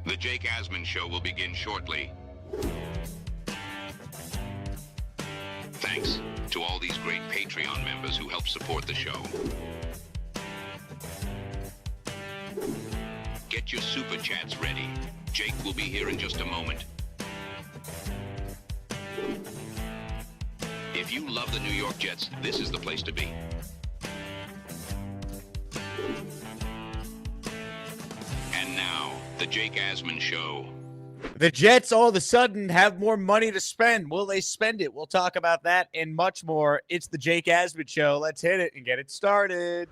The Jake Asman Show will begin shortly. Thanks to all these great Patreon members who help support the show. Get your super chats ready. Jake will be here in just a moment. If you love the New York Jets, this is the place to be. And now, the Jake Asman Show. The Jets all of a sudden have more money to spend. Will they spend it? We'll talk about that and much more. It's the Jake Asman Show. Let's hit it and get it started.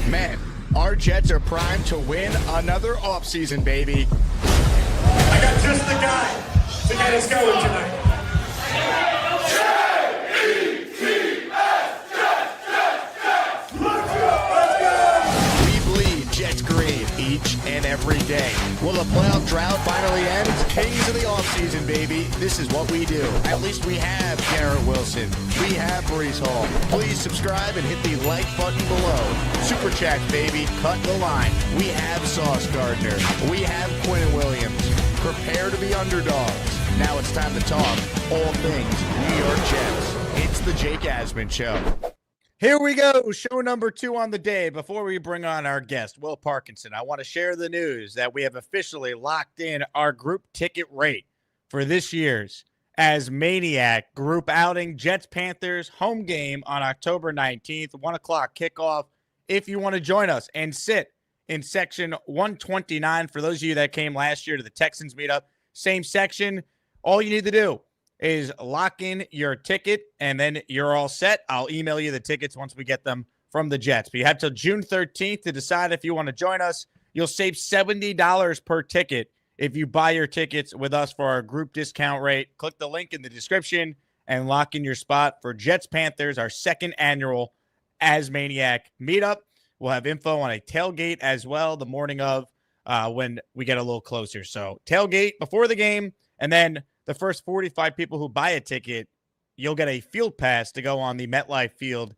Man, our Jets are primed to win another offseason, baby. I got just the guy to get us going tonight. Each and every day. Will the playoff drought finally end? Kings of the offseason, baby. This is what we do. At least we have Garrett Wilson. We have Brees Hall. Please subscribe and hit the like button below. Super chat, baby. Cut the line. We have Sauce Gardner. We have Quinn Williams. Prepare to be underdogs. Now it's time to talk all things New York Jets. It's the Jake Asman Show. Here we go, show number 2 on the day. Before we bring on our guest, Will Parkinson, I want to share the news that we have officially locked in our group ticket rate for this year's ASMANIACS group outing. Jets-Panthers home game on October 19th, 1 o'clock kickoff. If you want to join us and sit in section 129, for those of you that came last year to the Texans meetup, same section, all you need to do is lock in your ticket, and then you're all set. I'll email you the tickets once we get them from the Jets. But you have till June 13th to decide if you want to join us. You'll save $70 per ticket if you buy your tickets with us for our group discount rate. Click the link in the description and lock in your spot for Jets-Panthers, our second annual ASMANIACS meetup. We'll have info on a tailgate as well the morning of when we get a little closer. So tailgate before the game, and then the first 45 people who buy a ticket, you'll get a field pass to go on the MetLife field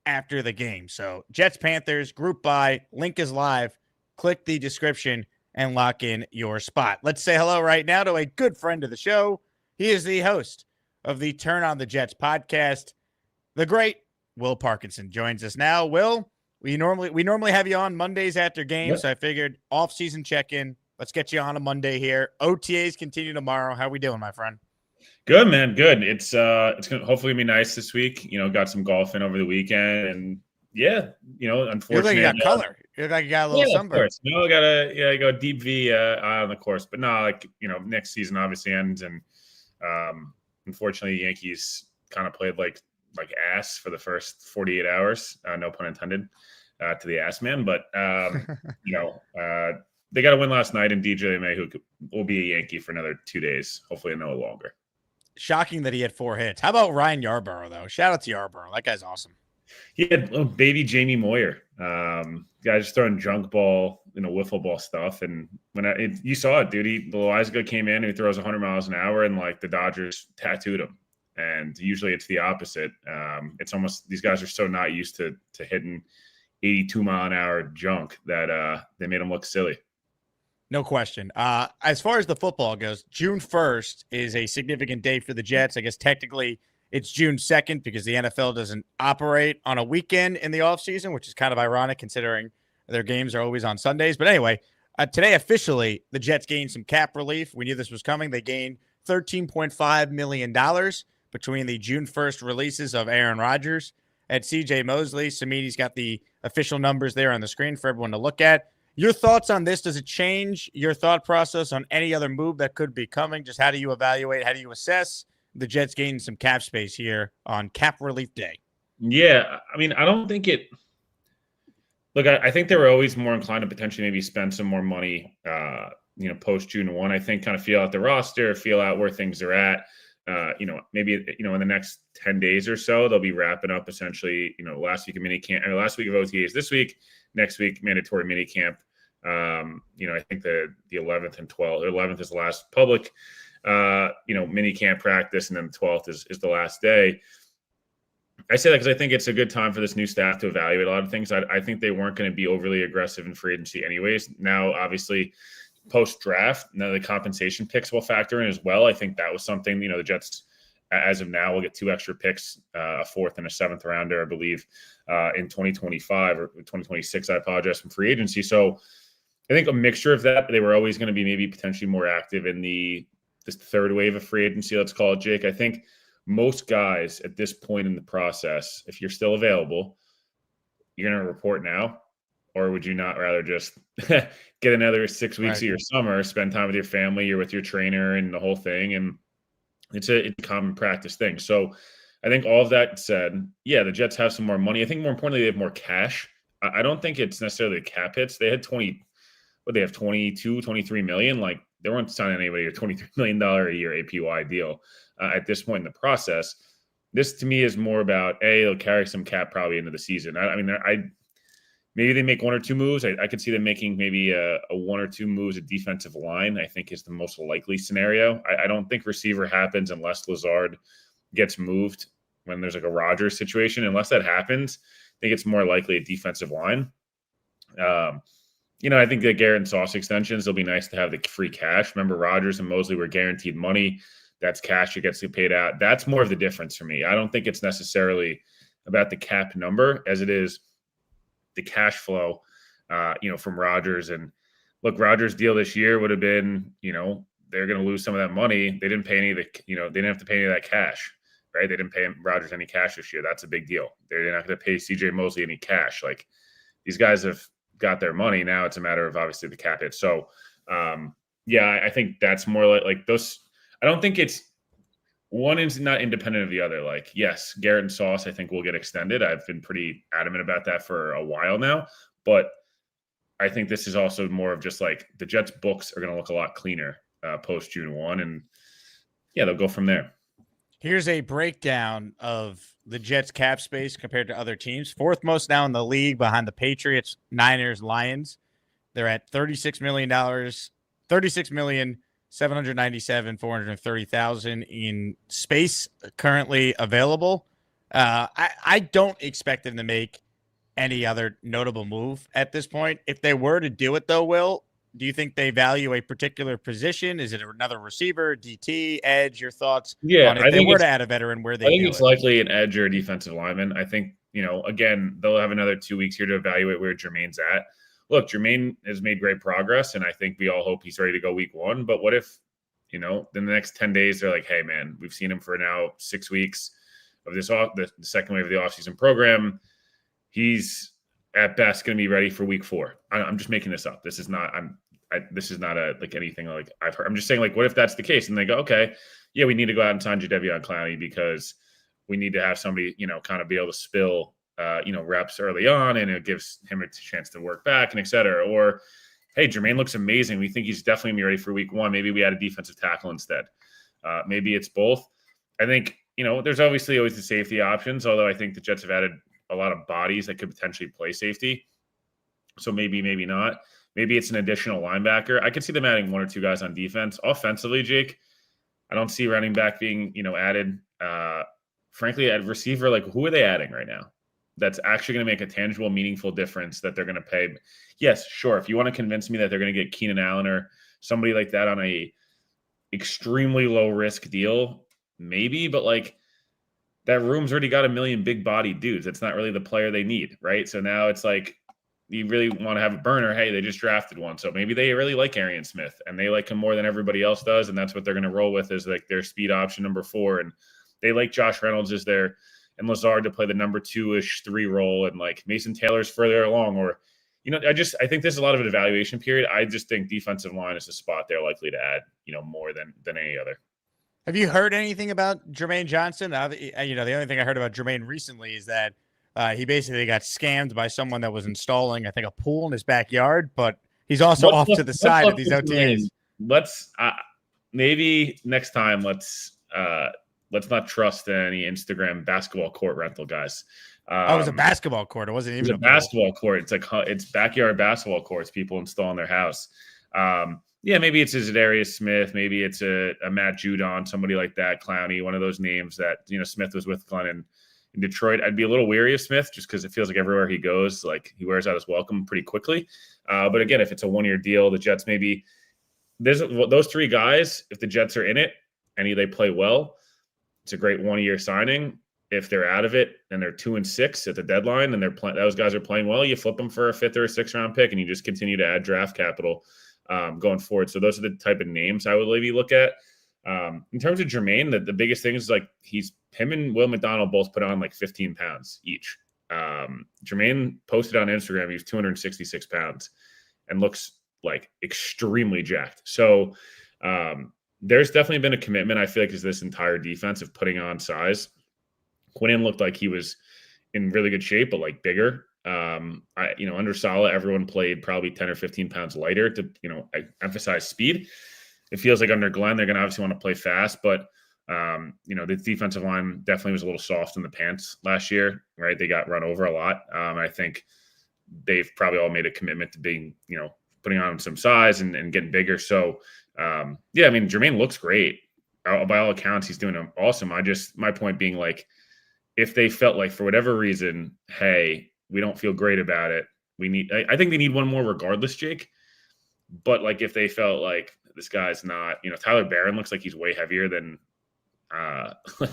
after the game. So Jets-Panthers, group buy, link is live. Click the description and lock in your spot. Let's say hello right now to a good friend of the show. He is the host of the Turn on the Jets podcast. The great Will Parkinson joins us now. Will, we normally have you on Mondays after games, so I figured off-season check-in. Let's get you on a Monday here. OTAs continue tomorrow. How we doing, my friend? Good, man. Good. It's gonna hopefully be nice this week. Got some golf in over the weekend, and unfortunately, you look like you got color. You look like you got a little sunburn. Of course. I go deep V eye on the course, but no, next season obviously ends, and unfortunately, the Yankees kind of played like ass for the first 48 hours. No pun intended to the ass man, but they got a win last night, and DJ May, who will be a Yankee for another 2 days, hopefully no longer. Shocking that he had 4 hits. How about Ryan Yarborough, though? Shout out to Yarborough. That guy's awesome. He had little baby Jamie Moyer. Guys throwing junk ball, wiffle ball stuff. And when you saw it, dude, the Loizaga came in and he throws 100 miles an hour, and the Dodgers tattooed him. And usually it's the opposite. It's almost these guys are so not used to hitting 82-mile-an-hour junk that they made them look silly. No question. As far as the football goes, June 1st is a significant day for the Jets. I guess technically it's June 2nd because the NFL doesn't operate on a weekend in the offseason, which is kind of ironic considering their games are always on Sundays. But anyway, today officially the Jets gained some cap relief. We knew this was coming. They gained $13.5 million between the June 1st releases of Aaron Rodgers and C.J. Mosley. Samini's got the official numbers there on the screen for everyone to look at. Your thoughts on this? Does it change your thought process on any other move that could be coming? Just how do you evaluate? How do you assess the Jets gaining some cap space here on cap relief day? Yeah, I don't think it – look, I think they were always more inclined to potentially maybe spend some more money, post June 1. I think kind of feel out the roster, feel out where things are at. Maybe in the next 10 days or so, they'll be wrapping up essentially, last week of last week of OTAs this week, next week, mandatory mini camp. I think the 11th and 12th, or 11th is the last public, mini camp practice. And then the 12th is the last day. I say that because I think it's a good time for this new staff to evaluate a lot of things. I think they weren't going to be overly aggressive in free agency anyways. Now, obviously, post draft. Now the compensation picks will factor in as well. I think that was something, the Jets, as of now, will get 2 extra picks, a 4th and a 7th rounder, I believe, in 2025 or 2026. I apologize, from free agency. So I think a mixture of that. They were always going to be maybe potentially more active in this third wave of free agency, let's call it, Jake. I think most guys at this point in the process, if you're still available, you're going to report now, or would you not rather just get another 6 weeks of your summer, spend time with your family, you're with your trainer and the whole thing, and it's a common practice thing. So I think all of that said, yeah, the Jets have some more money. I think more importantly, they have more cash. I don't think it's necessarily the cap hits. They had 22, 23 million. Like, they weren't signing anybody a $23 million a year APY deal at this point in the process. This to me is more about, they'll carry some cap probably into the season. Maybe they make 1 or 2 moves. I could see them making maybe a 1 or 2 moves at defensive line, I think is the most likely scenario. I don't think receiver happens unless Lazard gets moved when there's like a Rodgers situation. Unless that happens, I think it's more likely a defensive line. I think the Garrett and Sauce extensions, it'll be nice to have the free cash. Remember, Rodgers and Mosley were guaranteed money. That's cash that gets paid out. That's more of the difference for me. I don't think it's necessarily about the cap number as it is the cash flow, from Rodgers. And look, Rodgers' deal this year would have been, they're going to lose some of that money. They didn't pay any of the, they didn't have to pay any of that cash, right? They didn't pay Rodgers any cash this year. That's a big deal. They're not going to pay CJ Mosley any cash. Like, these guys have got their money. Now it's a matter of obviously the cap hit. So, I think that's more like those. I don't think it's one is not independent of the other. Like, yes, Garrett and Sauce, I think, will get extended. I've been pretty adamant about that for a while now. But I think this is also more of just like the Jets' books are going to look a lot cleaner post June 1. And they'll go from there. Here's a breakdown of the Jets' cap space compared to other teams. 4th most now in the league behind the Patriots, Niners, Lions. They're at $36 million, $36,797,430,000 in space currently available. I don't expect them to make any other notable move at this point. If they were to do it, though, Will, do you think they value a particular position? Is it another receiver, DT, edge? Your thoughts on if they were to add a veteran, where they I think it's likely an edge or a defensive lineman. I think, again, they'll have another 2 weeks here to evaluate where Jermaine's at. Look, Jermaine has made great progress, and I think we all hope he's ready to go week 1. But what if, in the next 10 days, they're like, hey, man, we've seen him for now 6 weeks of the second wave of the offseason program. He's at best going to be ready for week 4. I'm just making this up. This is not anything like I've heard. I'm just saying, like, what if that's the case? And they go, okay, yeah, we need to go out and sign Jadeveon Clowney because we need to have somebody, kind of be able to spill, reps early on, and it gives him a chance to work back and et cetera. Or, hey, Jermaine looks amazing. We think he's definitely gonna be ready for week 1. Maybe we add a defensive tackle instead. Maybe it's both. I think, there's obviously always the safety options, although I think the Jets have added a lot of bodies that could potentially play safety. So maybe not. Maybe it's an additional linebacker. I could see them adding 1 or 2 guys on defense. Offensively, Jake, I don't see running back being, added. Frankly, at receiver, like, who are they adding right now that's actually going to make a tangible, meaningful difference that they're going to pay? Yes, sure. If you want to convince me that they're going to get Keenan Allen or somebody like that on a extremely low risk deal, maybe, but like, that room's already got a million big body dudes. That's not really the player they need, right? So now it's like, you really want to have a burner. Hey, they just drafted one. So maybe they really like Arian Smith and they like him more than everybody else does. And that's what they're going to roll with, is like their speed option number 4. And they like Josh Reynolds as their, and Lazard to play the number 2-ish 3 role. And like Mason Taylor's further along, or, I think there's a lot of an evaluation period. I just think defensive line is a spot they're likely to add, more than any other. Have you heard anything about Jermaine Johnson? The only thing I heard about Jermaine recently is that he basically got scammed by someone that was installing, I think, a pool in his backyard, but he's also off to the side of these OTAs. Let's maybe next time, let's not trust any Instagram basketball court rental guys. It was a basketball court. It wasn't even a basketball court. It's like, it's backyard basketball courts people install in their house. Maybe it's a Zadarius Smith. Maybe it's a Matt Judon, somebody like that, Clowney, one of those names that, Smith was with Glenn in Detroit. I'd be a little weary of Smith just because it feels like everywhere he goes, like, he wears out his welcome pretty quickly. But again, if it's a 1-year deal, the Jets maybe those three guys, if the Jets are in it and they play well, it's a great 1-year signing. If they're out of it and they're 2-6 at the deadline and those guys are playing well, you flip them for a 5th or a 6th round pick and you just continue to add draft capital going forward. So those are the type of names I would maybe look at. In terms of Jermaine, the biggest thing is like him and Will McDonald both put on like 15 pounds each. Jermaine posted on Instagram, he's 266 pounds and looks like extremely jacked. So there's definitely been a commitment, I feel like, is this entire defense of putting on size. Quinnen looked like he was in really good shape, but like bigger. Under Saleh, everyone played probably 10 or 15 pounds lighter to, emphasize speed. It feels like under Glenn, they're going to obviously want to play fast, but the defensive line definitely was a little soft in the pants last year, right? They got run over a lot. I think they've probably all made a commitment to being, putting on some size and getting bigger. So, Jermaine looks great. By all accounts, he's doing awesome. My point being like, if they felt like for whatever reason, hey, we don't feel great about it, I think they need one more regardless, Jake. But like if they felt like this guy's not, Tyler Barron looks like he's way heavier than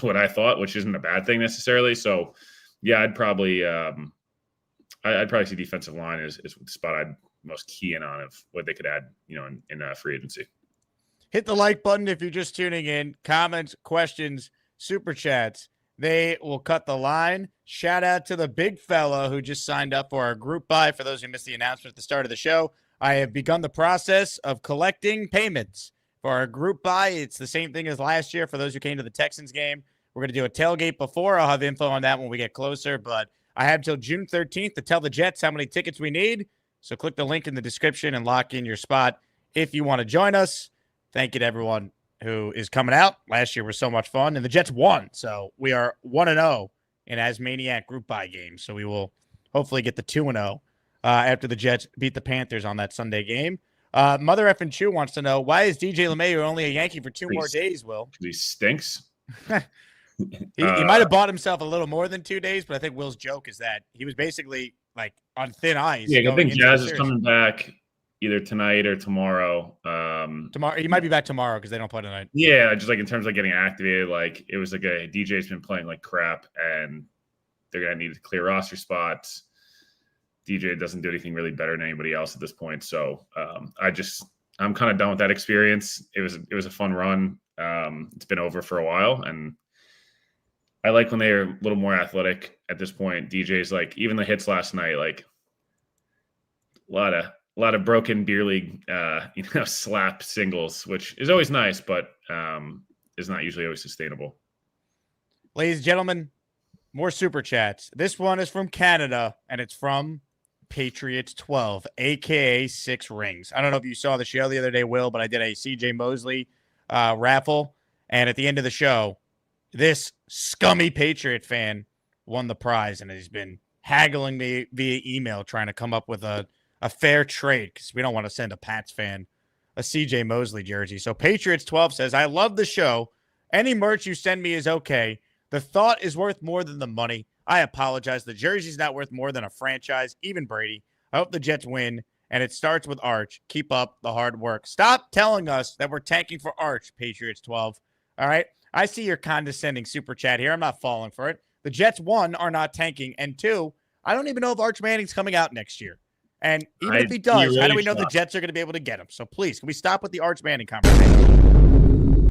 what I thought, which isn't a bad thing necessarily. So yeah, I'd probably see defensive line is the spot I'd most key in on of what they could add, in free agency. Hit the like button if you're just tuning in. Comments, questions, super chats. They will cut the line. Shout out to the big fella who just signed up for our group buy. For those who missed the announcement at the start of the show, I have begun the process of collecting payments for our group buy. It's the same thing as last year. For those who came to the Texans game, we're going to do a tailgate before. I'll have info on that when we get closer, but I have till June 13th to tell the Jets how many tickets we need. So click the link in the description and lock in your spot if you want to join us. Thank you to everyone who is coming out. Last year was so much fun, and the Jets won. So we are 1-0 in ASMANIAC group buy games. So we will hopefully get the 2-0 after the Jets beat the Panthers on that Sunday game. Mother effing Chew wants to know, why is DJ LeMahieu only a Yankee for 2 more days, Will? He stinks. He might have bought himself a little more than 2 days, but I think Will's joke is that he was basically like on thin ice. Yeah, I think Jazz is coming back either tonight or tomorrow. Tomorrow, he might be back tomorrow because they don't play tonight. Yeah, just like in terms of getting activated, like it was like a DJ's been playing like crap, and they're gonna need to clear roster spots. DJ doesn't do anything really better than anybody else at this point, so I'm kind of done with that experience. It was a fun run. It's been over for a while, and I like when they're a little more athletic at this point. DJ's like, even the hits last night, like a lot of broken beer league, slap singles, which is always nice, but is not usually always sustainable. Ladies and gentlemen, more super chats. This one is from Canada, and it's from Patriots 12, aka 6 rings. I don't know if you saw the show the other day, Will, but I did a CJ Mosley raffle, and at the end of the show, this scummy Patriot fan won the prize, and he's been haggling me via email trying to come up with a fair trade because we don't want to send a Pats fan a CJ Mosley jersey. So Patriots 12 says, I love the show. Any merch you send me is okay. The thought is worth more than the money. I apologize. The jersey's not worth more than a franchise, even Brady. I hope the Jets win, and it starts with Arch. Keep up the hard work. Stop telling us that we're tanking for Arch, Patriots 12. All right? I see your condescending super chat here. I'm not falling for it. The Jets, 1, are not tanking, and 2, I don't even know if Arch Manning's coming out next year. And even if he does, really, how do we know the Jets are going to be able to get him? So please, can we stop with the Arch Manning conversation?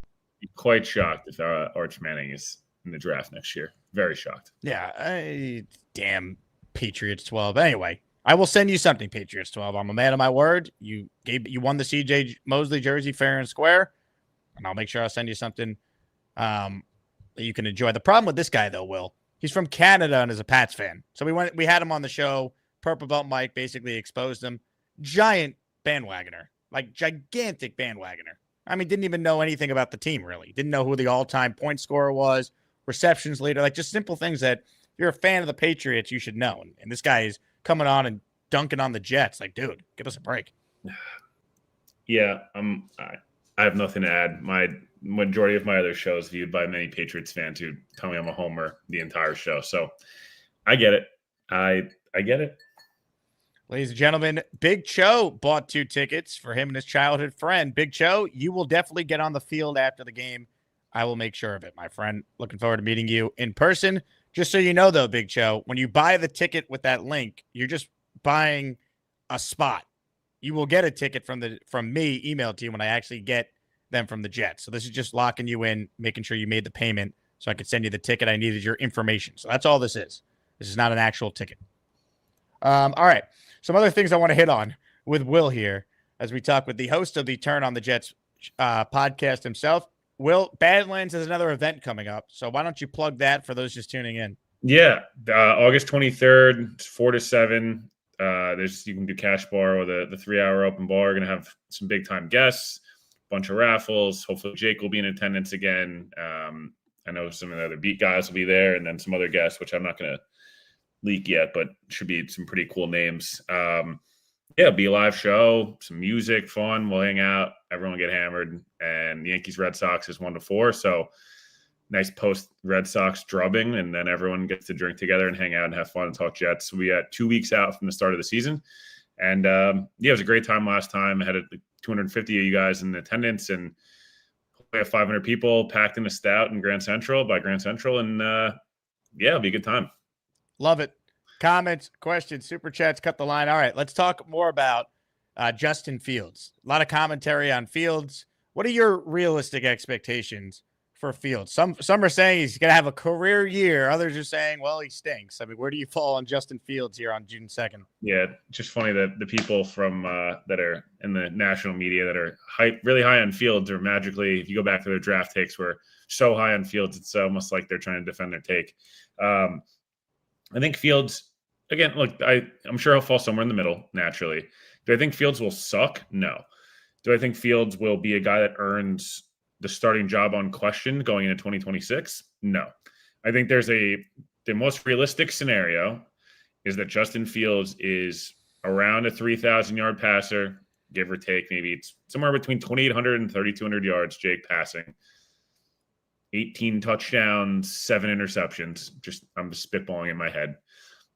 Quite shocked if Arch Manning is in the draft next year. Very shocked. Yeah, damn Patriots 12. Anyway, I will send you something, Patriots 12. I'm a man of my word. You won the CJ Mosley jersey fair and square, and I'll make sure I'll send you something that you can enjoy. The problem with this guy, though, Will, he's from Canada and is a Pats fan. So we had him on the show. Purple Belt Mike basically exposed him. Giant bandwagoner, like gigantic bandwagoner. I mean, didn't even know anything about the team, really. Didn't know who the all-time point scorer was, receptions leader, like just simple things that if you're a fan of the Patriots, you should know. And this guy is coming on and dunking on the Jets. Like, dude, give us a break. Yeah, I have nothing to add. My majority of my other shows viewed by many Patriots fans who tell me I'm a homer the entire show. So I get it. I get it. Ladies and gentlemen, Big Cho bought 2 tickets for him and his childhood friend. Big Cho, you will definitely get on the field after the game. I will make sure of it, my friend. Looking forward to meeting you in person. Just so you know, though, Big Cho, when you buy the ticket with that link, you're just buying a spot. You will get a ticket from me emailed to you when I actually get them from the Jets. So this is just locking you in, making sure you made the payment so I could send you the ticket. I needed your information. So that's all this is. This is not an actual ticket. All right. Some other things I want to hit on with Will here as we talk with the host of the Turn on the Jets podcast himself. Will, Badlands has another event coming up. So why don't you plug that for those just tuning in? Yeah. August 23rd, 4 to 7. You can do cash bar or the 3-hour open bar. We're going to have some big time guests, bunch of raffles. Hopefully Jake will be in attendance again. I know some of the other beat guys will be there, and then some other guests, which I'm not going to leak yet, but should be some pretty cool names. It'll be a live show, some music, fun. We'll hang out. Everyone will get hammered. And the Yankees Red Sox is 1-4. So nice post Red Sox drubbing, and then everyone gets to drink together and hang out and have fun and talk Jets. We had 2 weeks out from the start of the season. And it was a great time last time. I had 250 of you guys in attendance, and we have 500 people packed in a stout in Grand Central. And it'll be a good time. Love it. Comments, questions, super chats, cut the line. All right, let's talk more about Justin Fields. A lot of commentary on Fields. What are your realistic expectations for Fields? Some are saying he's going to have a career year. Others are saying, well, he stinks. I mean, where do you fall on Justin Fields here on June 2nd? Yeah, just funny that the people from that are in the national media that are really high on Fields are magically, if you go back to their draft takes, were so high on Fields, it's almost like they're trying to defend their take. I think Fields, again, look, I'm sure he'll fall somewhere in the middle, naturally. Do I think Fields will suck? No. Do I think Fields will be a guy that earns the starting job unquestioned going into 2026? No. I think the most realistic scenario is that Justin Fields is around a 3,000-yard passer, give or take. Maybe it's somewhere between 2,800 and 3,200 yards, Jake, passing. 18 touchdowns, 7 interceptions. I'm just spitballing in my head.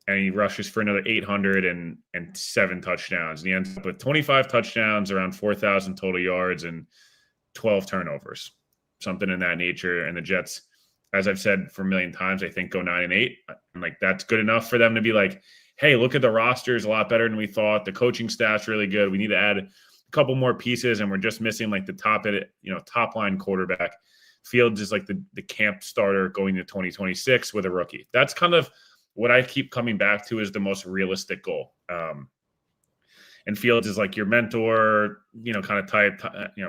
And he rushes for another 800 and 7 touchdowns. And he ends up with 25 touchdowns, around 4,000 total yards, and 12 turnovers, something in that nature. And the Jets, as I've said for a million times, I think go 9-8. And that's good enough for them to be like, hey, look at the roster is a lot better than we thought. The coaching staff's really good. We need to add a couple more pieces, and we're just missing the top line quarterback. Fields is like the camp starter going to 2026 with a rookie. That's kind of what I keep coming back to is the most realistic goal. And Fields is like your mentor, kind of type.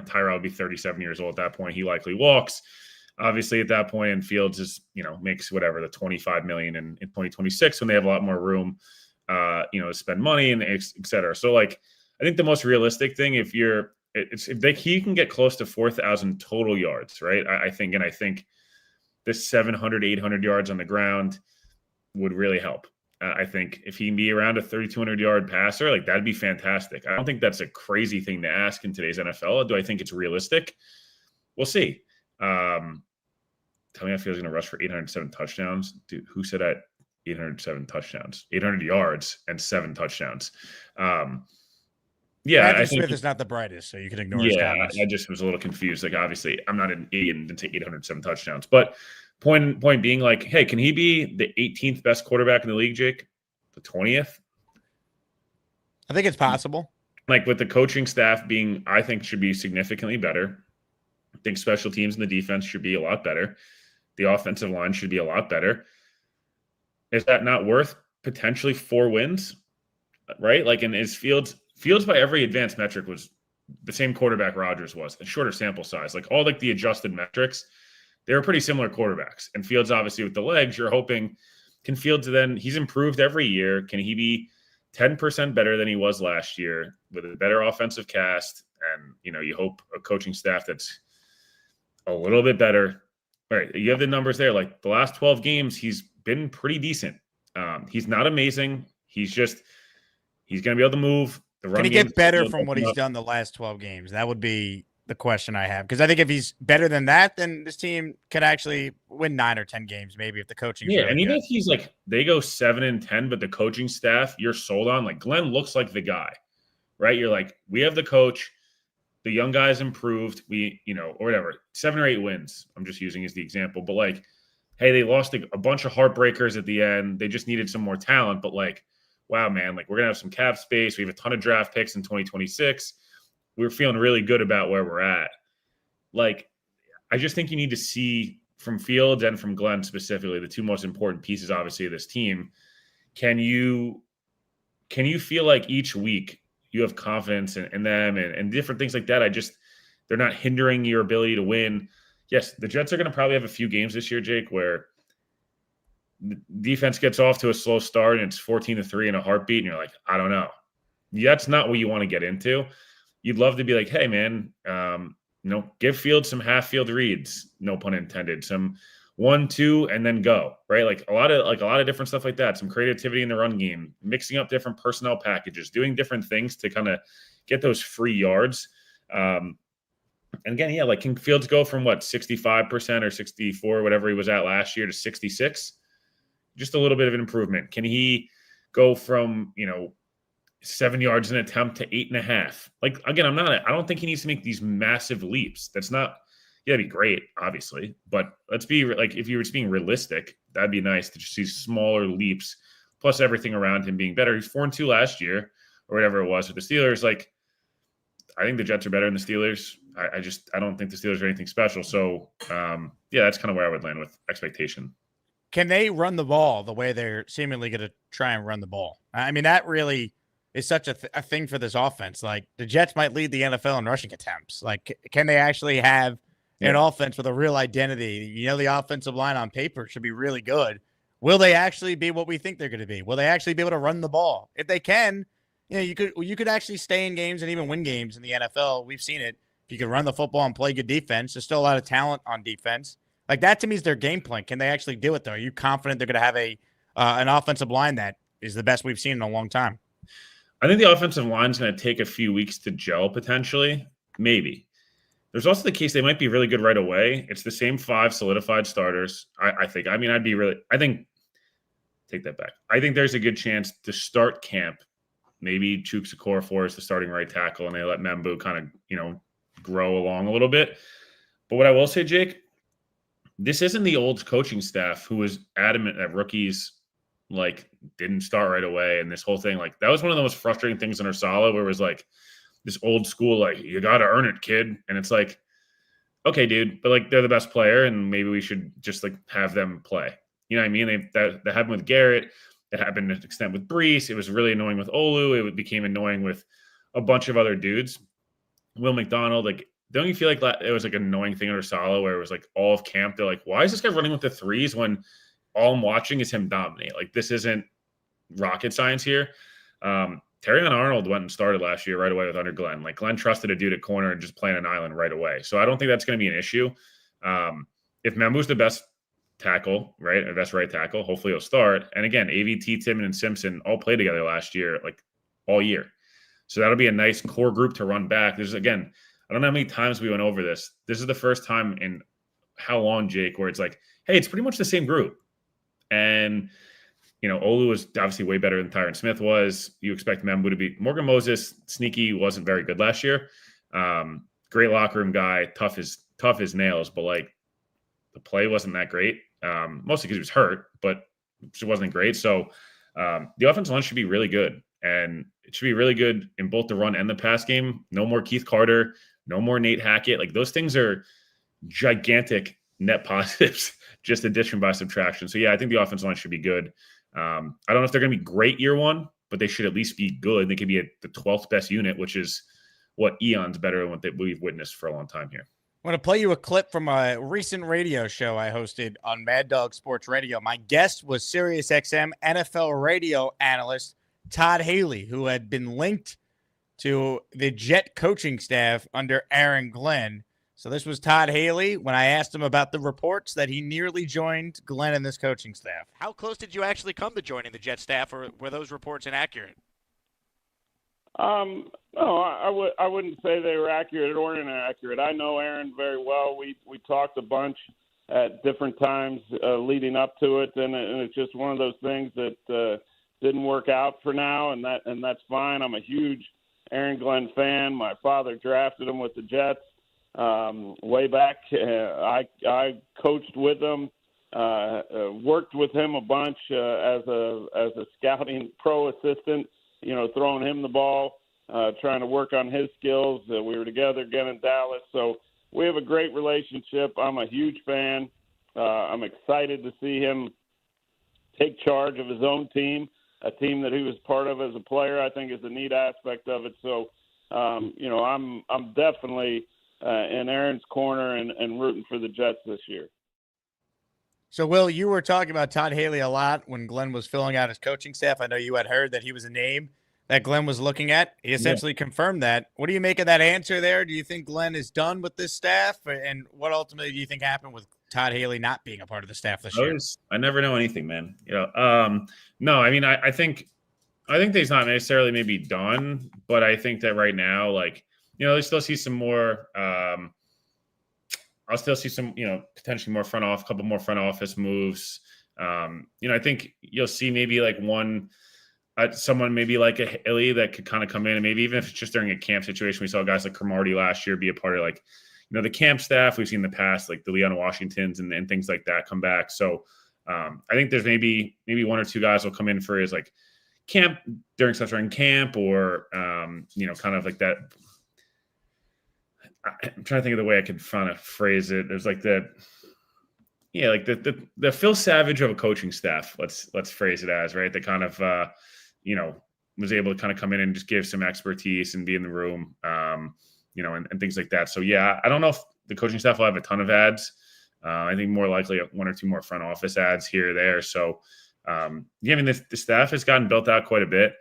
Tyrell will be 37 years old at that point. He likely walks, obviously, at that point. And Fields is, makes whatever, the $25 million in 2026 when they have a lot more room, to spend money and et cetera. So, I think the most realistic thing, he can get close to 4,000 total yards, right? I think this 700, 800 yards on the ground would really help. I think if he can be around a 3,200-yard passer, that'd be fantastic. I don't think that's a crazy thing to ask in today's NFL. Do I think it's realistic? We'll see. Tell me if he was going to rush for 807 touchdowns. Dude, who said that? 807 touchdowns, 800 yards, and 7 touchdowns. Yeah, Matthew Smith is not the brightest, so you can ignore his comments. I just was a little confused. Obviously, I'm not an idiot and didn't take 807 touchdowns. But point being, hey, can he be the 18th best quarterback in the league, Jake? The 20th? I think it's possible. With the coaching staff being, I think, should be significantly better. I think special teams and the defense should be a lot better. The offensive line should be a lot better. Is that not worth potentially 4 wins? Right? And is Fields by every advanced metric was the same quarterback Rodgers was, a shorter sample size. All the adjusted metrics, they were pretty similar quarterbacks. And Fields, obviously, with the legs, you're hoping, can Fields then, he's improved every year. Can he be 10% better than he was last year with a better offensive cast? And, you hope a coaching staff that's a little bit better. All right, you have the numbers there. The last 12 games, he's been pretty decent. He's not amazing. He's going to be able to move. Can he get better from what he's done the last 12 games? That would be the question I have, because I think if he's better than that, then this team could actually win 9 or 10 games, maybe, if the coaching is really and even good. if he's like they go 7-10, but the coaching staff you're sold on, like Glenn looks like the guy, right? You're like, we have the coach, the young guys improved, or whatever, 7 or 8 wins. I'm just using as the example, but like, hey, they lost a bunch of heartbreakers at the end. They just needed some more talent, but like, wow, man, like we're gonna have some cap space. We have a ton of draft picks in 2026. We're feeling really good about where we're at. Like, I just think you need to see from Fields and from Glenn specifically, the two most important pieces, obviously, of this team. Can you feel like each week you have confidence in them and different things like that? They're not hindering your ability to win. Yes, the Jets are going to probably have a few games this year, Jake, where the defense gets off to a slow start and it's 14-3 in a heartbeat, and you're like, I don't know. That's not what you want to get into. You'd love to be like, hey, man, give Fields some half-field reads, no pun intended, some 1-2, and then go, right? Like a lot of different stuff like that. Some creativity in the run game, mixing up different personnel packages, doing different things to kind of get those free yards. And again, yeah, like can Fields go from 65% or 64, whatever he was at last year, to 66? Just a little bit of an improvement. Can he go from 7 yards an attempt to 8.5? Like, again, I don't think he needs to make these massive leaps. That's not, that'd be great, obviously. But let's be like, if you were just being realistic, that'd be nice to just see smaller leaps, plus everything around him being better. He's 4-2 last year or whatever it was with the Steelers. Like, I think the Jets are better than the Steelers. I don't think the Steelers are anything special. So, that's kind of where I would land with expectation. Can they run the ball the way they're seemingly going to try and run the ball? I mean, that really is such a thing for this offense. Like, the Jets might lead the NFL in rushing attempts. Like, can they actually have an offense with a real identity? The offensive line on paper should be really good. Will they actually be what we think they're going to be? Will they actually be able to run the ball? If they can, you could actually stay in games and even win games in the NFL. We've seen it. If you can run the football and play good defense, there's still a lot of talent on defense. Like, that to me is their game plan. Can they actually do it, though? Are you confident they're going to have an offensive line that is the best we've seen in a long time? I think the offensive line is going to take a few weeks to gel, potentially. Maybe. There's also the case they might be really good right away. It's the same 5 solidified starters, I think. I mean, take that back. I think there's a good chance to start camp. Maybe Chuks Okorafor is the starting right tackle, and they let Membu kind of, grow along a little bit. But what I will say, Jake, this isn't the old coaching staff who was adamant that rookies didn't start right away, and this whole thing, that was one of the most frustrating things in Ursala, where it was this old school, you got to earn it, kid. And it's like, okay, dude, but they're the best player, and maybe we should just have them play. You know what I mean? That happened with Garrett. It happened to an extent with Brees. It was really annoying with Olu. It became annoying with a bunch of other dudes. Will McDonald, don't you feel like it was an annoying thing in Ursala where it was all of camp? They're like, why is this guy running with the threes when all I'm watching is him dominate? This isn't rocket science here. Terrion Arnold went and started last year right away with under Glenn. Glenn trusted a dude at corner and just playing an island right away. So I don't think that's going to be an issue. If Membu's the best tackle, right, or best right tackle, hopefully he'll start. And again, AVT, Timmon, and Simpson all played together last year, all year. So that'll be a nice core group to run back. There's, again, I don't know how many times we went over this. This is the first time in how long, Jake, where it's hey, it's pretty much the same group. And, Olu was obviously way better than Tyron Smith was. You expect Membu to be. Morgan Moses, sneaky, wasn't very good last year. Great locker room guy, tough as nails, but the play wasn't that great. Mostly because he was hurt, but it wasn't great. So the offensive line should be really good. And it should be really good in both the run and the pass game. No more Keith Carter, no more Nate Hackett. Those things are gigantic net positives, just addition by subtraction. So, yeah, I think the offensive line should be good. I don't know if they're going to be great year one, but they should at least be good. They could be the 12th best unit, which is what eons better than what we've witnessed for a long time here. I want to play you a clip from a recent radio show I hosted on Mad Dog Sports Radio. My guest was SiriusXM NFL radio analyst Todd Haley, who had been linked to the Jet coaching staff under Aaron Glenn. So this was Todd Haley when I asked him about the reports that he nearly joined Glenn and this coaching staff. How close did you actually come to joining the Jet staff, or were those reports inaccurate? No, I wouldn't say they were accurate or inaccurate. I know Aaron very well. We talked a bunch at different times leading up to it, and it's just one of those things that didn't work out for now, and that's fine. I'm a huge Aaron Glenn fan. My father drafted him with the Jets way back. I coached with him, worked with him a bunch as a scouting pro assistant. Throwing him the ball, trying to work on his skills. We were together again in Dallas, so we have a great relationship. I'm a huge fan. I'm excited to see him take charge of his own team, a team that he was part of as a player. I think is a neat aspect of it. So, I'm definitely in Aaron's corner and rooting for the Jets this year. So, Will, you were talking about Todd Haley a lot when Glenn was filling out his coaching staff. I know you had heard that he was a name that Glenn was looking at. He essentially confirmed that. What do you make of that answer there? Do you think Glenn is done with this staff? And what ultimately do you think happened with Todd Haley not being a part of the staff this year? I never know anything, man. No, I mean, I think that he's not necessarily maybe done, but I think that right now, I still see some more. I'll still see some, potentially more couple more front office moves. I think you'll see maybe someone maybe like a Haley that could kind of come in, and maybe even if it's just during a camp situation. We saw guys like Cromartie last year be a part of the camp staff. We've seen in the past, like the Leon Washingtons and things like that come back. So I think there's maybe one or two guys will come in for his camp during camp or, kind of like that. I'm trying to think of the way I could kind of phrase it. There's the Phil Savage of a coaching staff. Let's phrase it as, right. That kind of, was able to kind of come in and just give some expertise and be in the room, and things like that. So, yeah, I don't know if the coaching staff will have a ton of ads. I think more likely one or two more front office ads here or there. So, the staff has gotten built out quite a bit.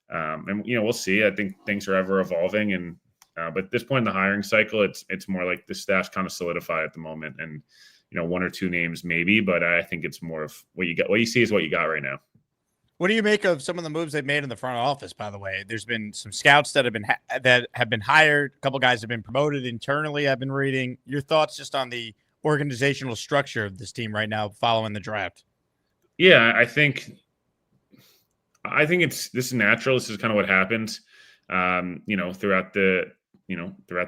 And, we'll see. I think things are ever evolving. And, but at this point in the hiring cycle, it's more like the staff's kind of solidified at the moment, and one or two names maybe, but I think it's more of what you got. What you see is what you got right now. What do you make of some of the moves they've made in the front office? By the way, there's been some scouts that have been hired. A couple guys have been promoted internally. I've been reading. Your thoughts just on the organizational structure of this team right now following the draft? Yeah, I think this is natural. This is kind of what happens. Throughout the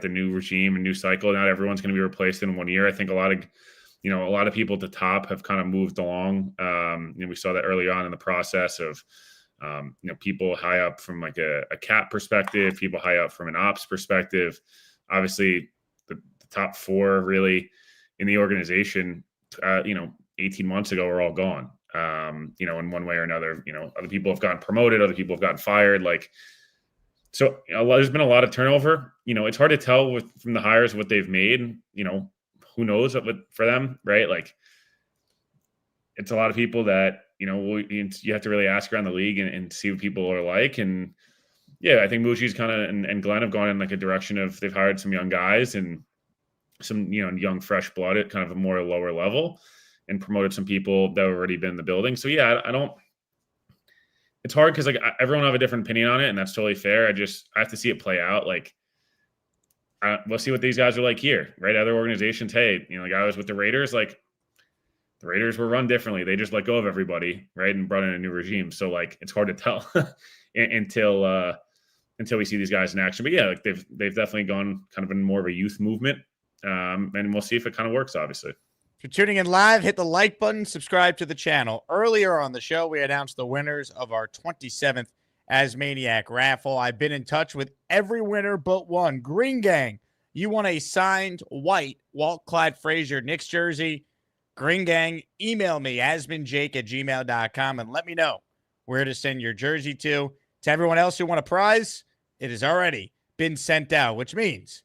new regime and new cycle. Not everyone's going to be replaced in 1 year. I think a lot of people at the top have kind of moved along. We saw that early on in the process of, people high up from a cap perspective, people high up from an ops perspective. Obviously, the top four really in the organization, 18 months ago, were all gone. In one way or another. Other people have gotten promoted, other people have gotten fired. So there's been a lot of turnover. It's hard to tell from the hires what they've made. Who knows for them, right? It's a lot of people that you have to really ask around the league and see what people are like. And yeah, I think Mooshi's kind of and Glenn have gone in a direction of they've hired some young guys and some young fresh blood at kind of a more lower level, and promoted some people that have already been in the building. So yeah, I don't. It's hard because everyone will have a different opinion on it, and that's totally fair. I have to see it play out. We'll see what these guys are like here, right? Other organizations, hey, like I was with the Raiders, the Raiders were run differently. They just let go of everybody, right, and brought in a new regime. So it's hard to tell until we see these guys in action. But yeah, they've definitely gone kind of in more of a youth movement, and we'll see if it kind of works. Obviously. If you're tuning in live, hit the like button, subscribe to the channel. Earlier on the show, we announced the winners of our 27th ASMANIAC raffle. I've been in touch with every winner but one. Green Gang, you won a signed white Walt Clyde Frazier Knicks jersey. Green Gang, email me, asmanjake@gmail.com, and let me know where to send your jersey to. To everyone else who won a prize, it has already been sent out, which means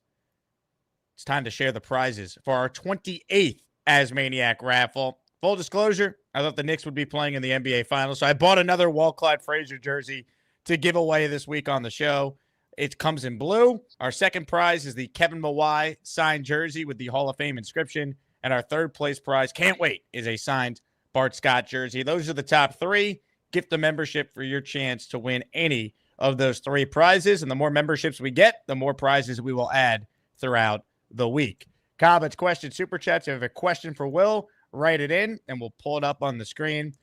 it's time to share the prizes for our 28th ASMANIAC raffle. Full disclosure, I thought the Knicks would be playing in the NBA Finals, so I bought another Walt Clyde Frazier jersey to give away this week on the show. It comes in blue. Our second prize is the Kevin Mawai signed jersey with the Hall of Fame inscription, and our third place prize, can't wait, is a signed Bart Scott jersey. Those are the top three. Gift the membership for your chance to win any of those 3 prizes. And the more memberships we get, the more prizes we will add throughout the week. Comments, questions, super chats. If you have a question for Will, write it in and we'll pull it up on the screen.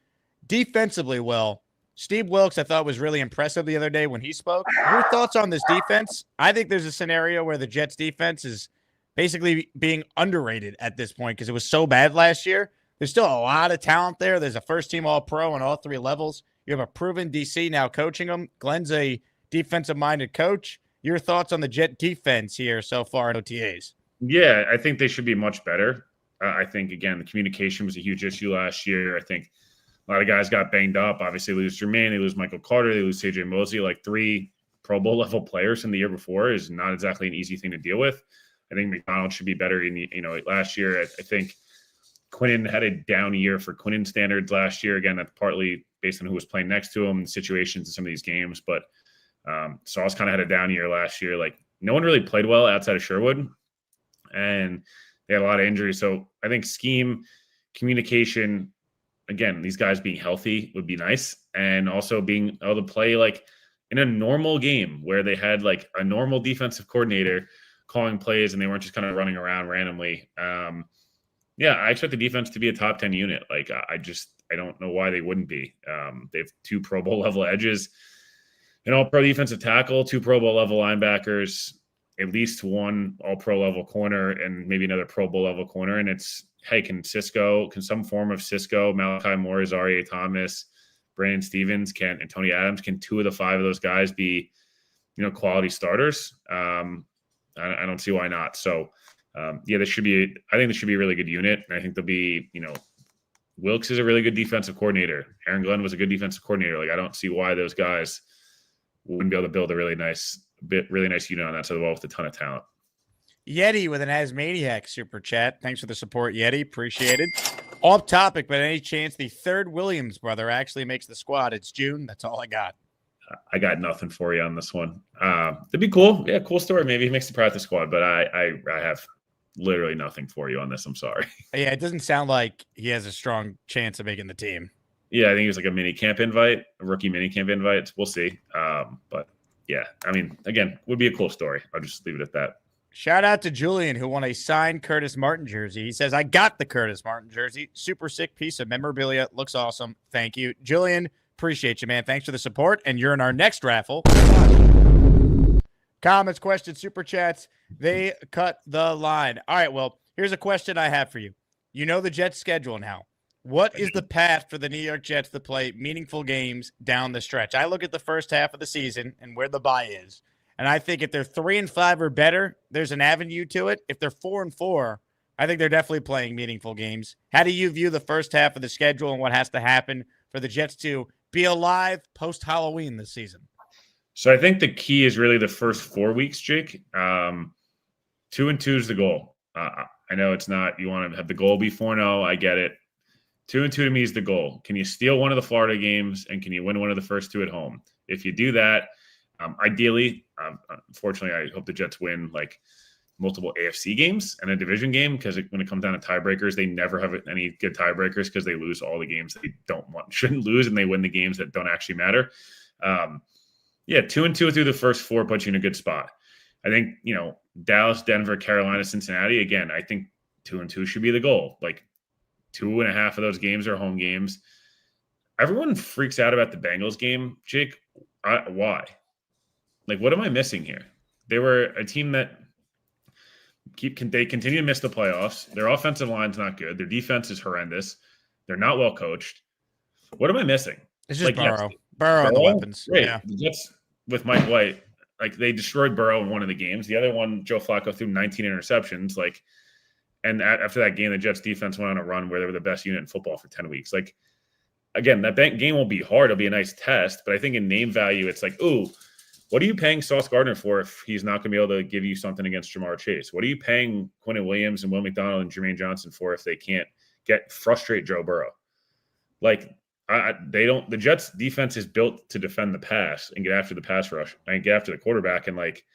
Defensively, Will, Steve Wilkes, I thought, was really impressive the other day when he spoke. Your thoughts on this defense? I think there's a scenario where the Jets defense is basically being underrated at this point because it was so bad last year. There's still a lot of talent there. There's a first-team All-Pro on all 3 levels. You have a proven DC now coaching them. Glenn's a defensive-minded coach. Your thoughts on the Jet defense here so far in OTAs? Yeah, I think they should be much better. I think, again, the communication was a huge issue last year. I think a lot of guys got banged up. Obviously, they lose Jermaine, they lose Michael Carter, they lose CJ Mosley. Like 3 Pro Bowl level players from the year before is not exactly an easy thing to deal with. I think McDonald should be better last year. I think Quinnen had a down year for Quinnen standards last year. Again, that's partly based on who was playing next to him and situations in some of these games. But Sauce kind of had a down year last year. Like no one really played well outside of Sherwood, and they had a lot of injuries. So I think scheme, communication, again, these guys being healthy would be nice, and also being able to play like in a normal game where they had like a normal defensive coordinator calling plays and they weren't just kind of running around randomly. I expect the defense to be a top 10 unit. Like I don't know why they wouldn't be. They have 2 Pro Bowl level edges, an all-pro defensive tackle, 2 Pro Bowl level linebackers, at least 1 all-pro level corner, and maybe another Pro Bowl level corner. And it's, hey, can some form of Cisco, Malachi Moore, Zaire Thomas, Brandon Stevens, and Tony Adams, can 2 of the 5 of those guys be, quality starters? I don't see why not. So, I think this should be a really good unit. And I think they'll be, Wilkes is a really good defensive coordinator. Aaron Glenn was a good defensive coordinator. Like, I don't see why those guys wouldn't be able to build a really nice unit on that side of the ball with a ton of talent. Yeti with an Asmaniacs super chat. Thanks for the support, Yeti. Appreciate it. Off topic, but any chance the 3rd Williams brother actually makes the squad? It's June. That's all I got. I got nothing for you on this one. It'd be cool. Yeah, cool story. Maybe he makes the practice squad, but I have literally nothing for you on this. I'm sorry. Yeah, it doesn't sound like he has a strong chance of making the team. Yeah, I think it was like a mini camp invite, a rookie mini camp invite. We'll see. But yeah, I mean, again, would be a cool story. I'll just leave it at that. Shout out to Julian, who won a signed Curtis Martin jersey. He says, I got the Curtis Martin jersey. Super sick piece of memorabilia. Looks awesome. Thank you. Julian, appreciate you, man. Thanks for the support. And you're in our next raffle. Comments, questions, super chats. They cut the line. All right, well, here's a question I have for you. You know the Jets' schedule now. What is the path for the New York Jets to play meaningful games down the stretch? I look at the first half of the season and where the bye is. And I think if they're 3-5 or better, there's an avenue to it. If they're 4-4, I think they're definitely playing meaningful games. How do you view the first half of the schedule and what has to happen for the Jets to be alive post-Halloween this season? So I think the key is really the first 4 weeks, Jake. 2-2 is the goal. I know it's not, you want to have the goal be 4-0. I get it. 2-2 to me is the goal. Can you steal one of the Florida games, and can you win one of the first 2 at home? If you do that, ideally, unfortunately, I hope the Jets win like multiple AFC games and a division game, because when it comes down to tiebreakers, they never have any good tiebreakers because they lose all the games they shouldn't lose, and they win the games that don't actually matter. 2-2 through the first 4 puts you in a good spot. I think, Dallas, Denver, Carolina, Cincinnati, again, I think 2-2 should be the goal. Like 2.5 of those games are home games. Everyone freaks out about the Bengals game, Jake. Why? Like, what am I missing here? They were a team that they continue to miss the playoffs. Their offensive line's not good. Their defense is horrendous. They're not well coached. What am I missing? It's just Burrow. Yes, Burrow and the weapons. Great. Yeah. The Jets with Mike White, like, they destroyed Burrow in one of the games. The other one, Joe Flacco threw 19 interceptions. Like, and after that game, the Jets defense went on a run where they were the best unit in football for 10 weeks. Like, again, that game will be hard. It'll be a nice test. But I think in name value, it's like, ooh, what are you paying Sauce Gardner for if he's not going to be able to give you something against Jamar Chase? What are you paying Quinnen Williams and Will McDonald and Jermaine Johnson for if they can't frustrate Joe Burrow? Like, the Jets defense is built to defend the pass and get after the pass rush and get after the quarterback. And, like,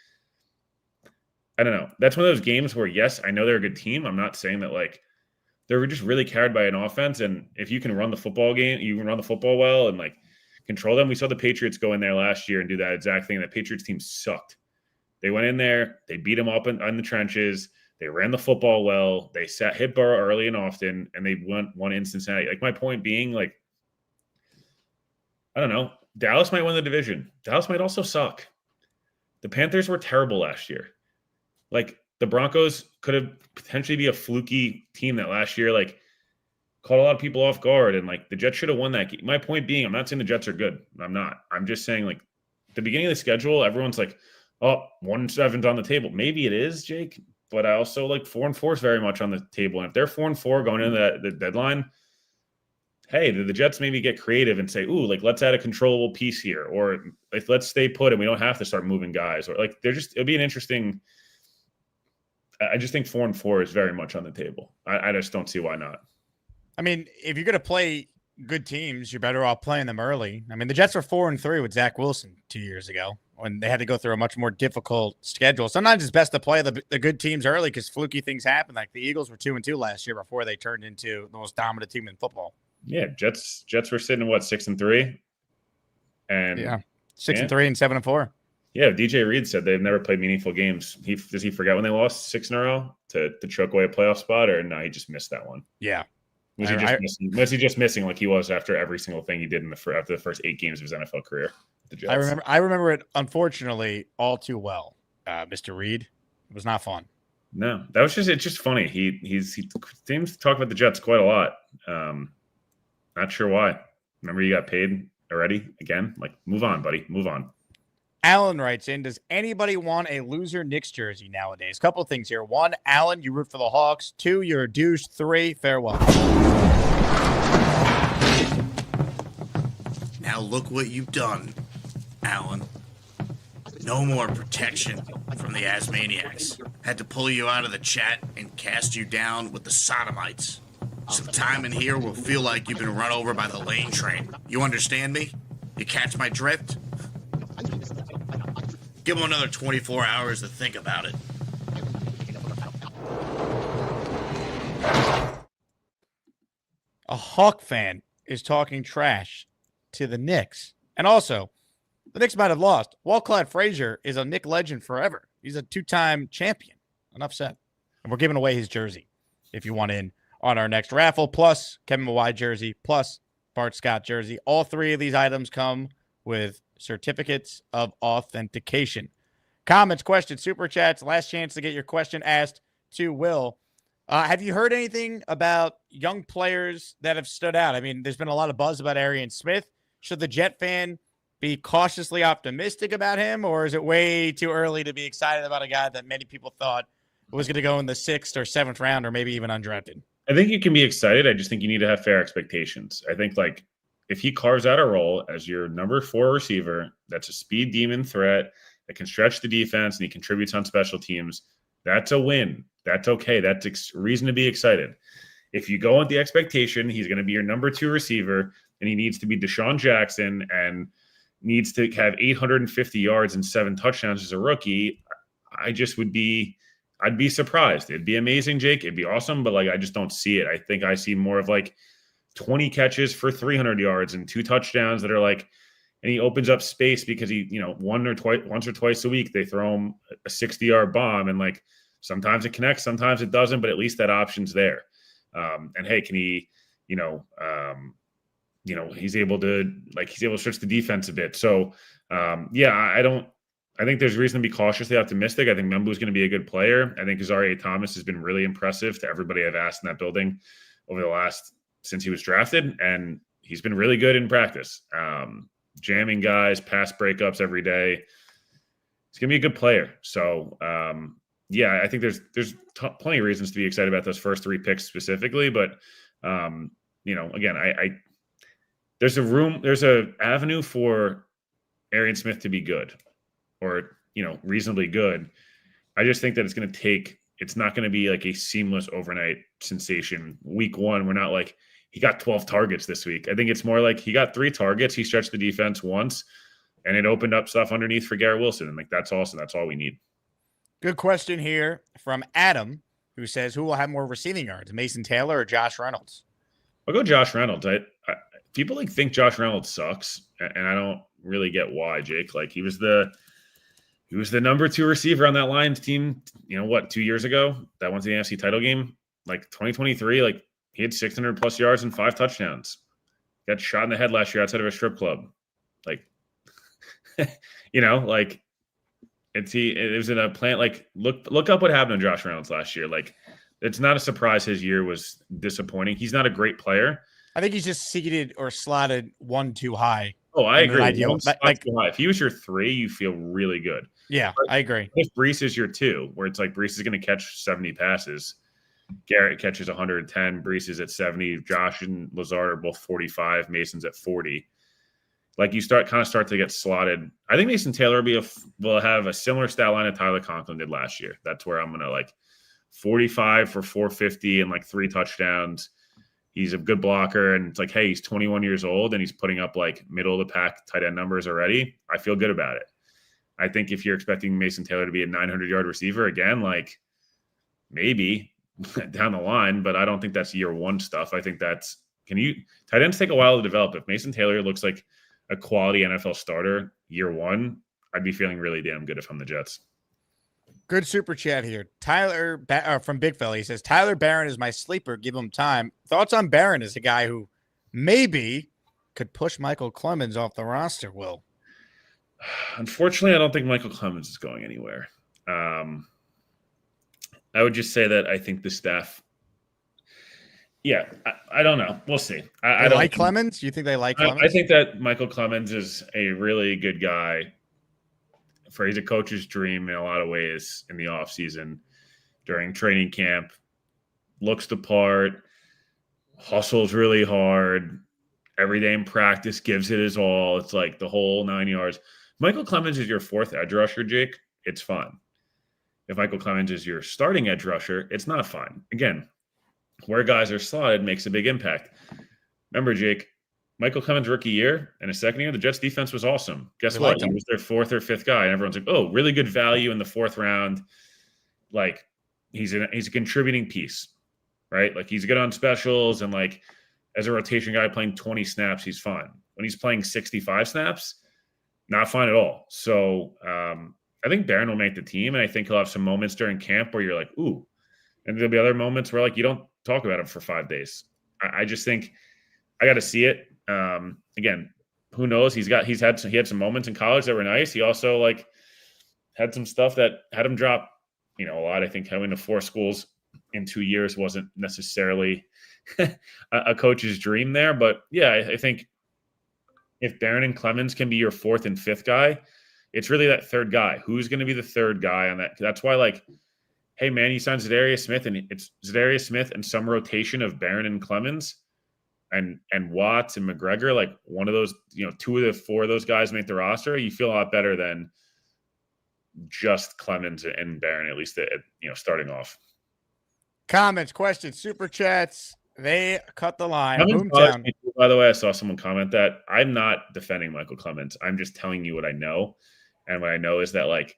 I don't know. That's one of those games where, yes, I know they're a good team. I'm not saying that, like, they're just really carried by an offense. And if you can run the football game, you can run the football well and, like, control them. We saw the Patriots go in there last year and do that exact thing. The Patriots team sucked. They went in there, they beat them up in the trenches. They ran the football well. They hit Burrow early and often, and they won in Cincinnati. Like, my point being, like, I don't know. Dallas might win the division. Dallas might also suck. The Panthers were terrible last year. Like, the Broncos could have potentially be a fluky team that last year, like, caught a lot of people off guard. And, like, the Jets should have won that game. My point being, I'm not saying the Jets are good. I'm not. I'm just saying, like, at the beginning of the schedule, everyone's like, oh, 1-7's on the table. Maybe it is, Jake. But I also like 4-4 is very much on the table. And if they're 4-4 going into the deadline, hey, the Jets maybe get creative and say, ooh, like, let's add a controllable piece here. Or like, let's stay put and we don't have to start moving guys. Or like, it'll be an interesting. I just think 4-4 is very much on the table. I just don't see why not. I mean, if you're going to play good teams, you're better off playing them early. I mean, the Jets were 4-3 with Zach Wilson 2 years ago when they had to go through a much more difficult schedule. Sometimes it's best to play the good teams early because fluky things happen. Like the Eagles were 2-2 last year before they turned into the most dominant team in football. Yeah, Jets were sitting at what, 6-3, and 6-3 and 7-4. Yeah, DJ Reed said they've never played meaningful games. Does he forget when they lost 6 in a row to choke away a playoff spot, or no? He just missed that one. Yeah. Was he just missing like he was after every single thing he did after the first 8 games of his NFL career? The Jets. I remember it unfortunately all too well. Mr. Reed, it was not fun. No, it's just funny. He seems to talk about the Jets quite a lot. Not sure why. Remember, you got paid already again. Like, move on, buddy. Move on. Alan writes in, does anybody want a loser Knicks jersey nowadays? Couple of things here. 1, Alan, you root for the Hawks. 2, you're a douche. 3, farewell. Now look what you've done, Alan. No more protection from the Asmaniacs. Had to pull you out of the chat and cast you down with the sodomites. Some time in here will feel like you've been run over by the lane train. You understand me? You catch my drift? Give him another 24 hours to think about it. A Hawk fan is talking trash to the Knicks. And also, the Knicks might have lost. Wall-Clad Frazier is a Knick legend forever. He's a 2-time champion. Enough said. And we're giving away his jersey if you want in on our next raffle, plus Kevin Mawai jersey, plus Bart Scott jersey. All 3 of these items come with certificates of authentication. Comments, questions, super chats, last chance to get your question asked to Will. Have you heard anything about young players that have stood out? I mean, there's been a lot of buzz about Arian Smith. Should the Jet fan be cautiously optimistic about him, or is it way too early to be excited about a guy that many people thought was going to go in the 6th or 7th round or maybe even undrafted? I think you can be excited. I just think you need to have fair expectations. I think, like, if he carves out a role as your number 4 receiver, that's a speed demon threat that can stretch the defense and he contributes on special teams, that's a win. That's okay. That's reason to be excited. If you go with the expectation he's going to be your number 2 receiver and he needs to be Deshaun Jackson and needs to have 850 yards and 7 touchdowns as a rookie, I'd be surprised. It'd be amazing, Jake. It'd be awesome, but like, I just don't see it. I think I see more of like 20 catches for 300 yards and 2 touchdowns that are like, and he opens up space because he, once or twice a week, they throw him a 60-yard bomb. And like, sometimes it connects, sometimes it doesn't, but at least that option's there. And hey, can he, he's able to stretch the defense a bit. So I think there's reason to be cautiously optimistic. I think Membu's going to be a good player. I think Azaria Thomas has been really impressive to everybody I've asked in that building over since he was drafted. And he's been really good in practice. Jamming guys, pass breakups every day. He's going to be a good player. So, I think there's plenty of reasons to be excited about those first 3 picks specifically. But, again, there's an avenue for Arian Smith to be good or, reasonably good. I just think that it's not going to be like a seamless overnight sensation. Week 1, we're not like, he got 12 targets this week. I think it's more like he got 3 targets. He stretched the defense once and it opened up stuff underneath for Garrett Wilson. And like, that's awesome. That's all we need. Good question here from Adam, who says, who will have more receiving yards, Mason Taylor or Josh Reynolds? I'll go Josh Reynolds. people like think Josh Reynolds sucks, and I don't really get why, Jake. Like he was the number 2 receiver on that Lions team, 2 years ago that went to the NFC title game, like 2023. Like he had 600 plus yards and 5 touchdowns. Got shot in the head last year outside of a strip club. Like, like it was in a plant. Like look up what happened to Josh Reynolds last year. Like it's not a surprise his year was disappointing. He's not a great player. I think he's just seated or slotted one too high. Oh, I agree. Ideal, like, too high. If he was your 3, you feel really good. Yeah, but I agree. If Brees is your 2, where it's like Brees is going to catch 70 passes, Garrett catches 110, Brees is at 70, Josh and Lazard are both 45, Mason's at 40. Like you start to get slotted. I think Mason Taylor will have a similar stat line that Tyler Conklin did last year. That's where I'm going to like 45 for 450 and like 3 touchdowns. He's a good blocker, and it's like, hey, he's 21 years old, and he's putting up like middle of the pack tight end numbers already. I feel good about it. I think if you're expecting Mason Taylor to be a 900-yard receiver again, like maybe down the line, but I don't think that's year 1 stuff. I think tight ends take a while to develop. If Mason Taylor looks like a quality NFL starter year 1, I'd be feeling really damn good if I'm the Jets. Good super chat here. Tyler from Big Fella. He says, Tyler Barron is my sleeper. Give him time. Thoughts on Barron as a guy who maybe could push Michael Clemens off the roster, Will? Unfortunately, I don't think Michael Clemens is going anywhere. I would just say that I think the staff I don't know. We'll see. I don't like Clemens? You think they like Clemens? I think that Michael Clemens is a really good guy. He's a coach's dream in a lot of ways in the offseason, during training camp, looks the part, hustles really hard, every day in practice, gives it his all. It's like the whole 9 yards. Michael Clemens is your 4th edge rusher, Jake. It's fun. If Michael Clemens is your starting edge rusher, it's not fun. Again, where guys are slotted makes a big impact. Remember, Jake, Michael Clemens' rookie year and his second year, the Jets defense was awesome. Guess what? He was their 4th or 5th guy. And everyone's like, oh, really good value in the 4th round. Like he's a contributing piece, right? Like he's good on specials, and like as a rotation guy playing 20 snaps, he's fine. When he's playing 65 snaps, not fine at all. So I think Barron will make the team, and I think he'll have some moments during camp where you're like, ooh. And there'll be other moments where like you don't talk about him for 5 days. I just think I got to see it. Again, who knows? He had some moments in college that were nice. He also like had some stuff that had him drop, a lot. I think having to 4 schools in 2 years wasn't necessarily a coach's dream there. But yeah, I think if Barron and Clemens can be your 4th and 5th guy, it's really that 3rd guy. Who's going to be the 3rd guy on that? That's why, like, hey man, you signed Zadarius Smith, and it's Zadarius Smith and some rotation of Barron and Clemens. And Watts and McGregor, like one of those, 2 of the 4 of those guys make the roster, you feel a lot better than just Clemens and Barron, at least at starting off. Comments, questions, super chats. They cut the line. By the way, I saw someone comment that. I'm not defending Michael Clemens. I'm just telling you what I know. And what I know is that like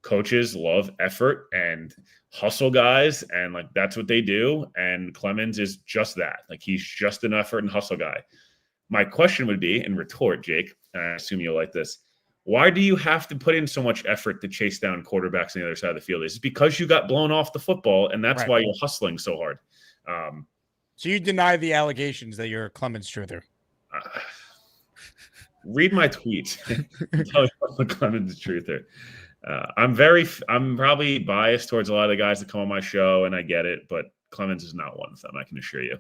coaches love effort and hustle guys, and like that's what they do. And Clemens is just that. Like he's just an effort and hustle guy. My question would be, and retort, Jake, and I assume you'll like this, why do you have to put in so much effort to chase down quarterbacks on the other side of the field? Is it because you got blown off the football, and that's why you're hustling so hard? So you deny the allegations that you're a Clemens truther? Read my tweets. Tell me I'm a Clemens truther. I'm probably biased towards a lot of the guys that come on my show, and I get it, but Clemens is not one of them, I can assure you.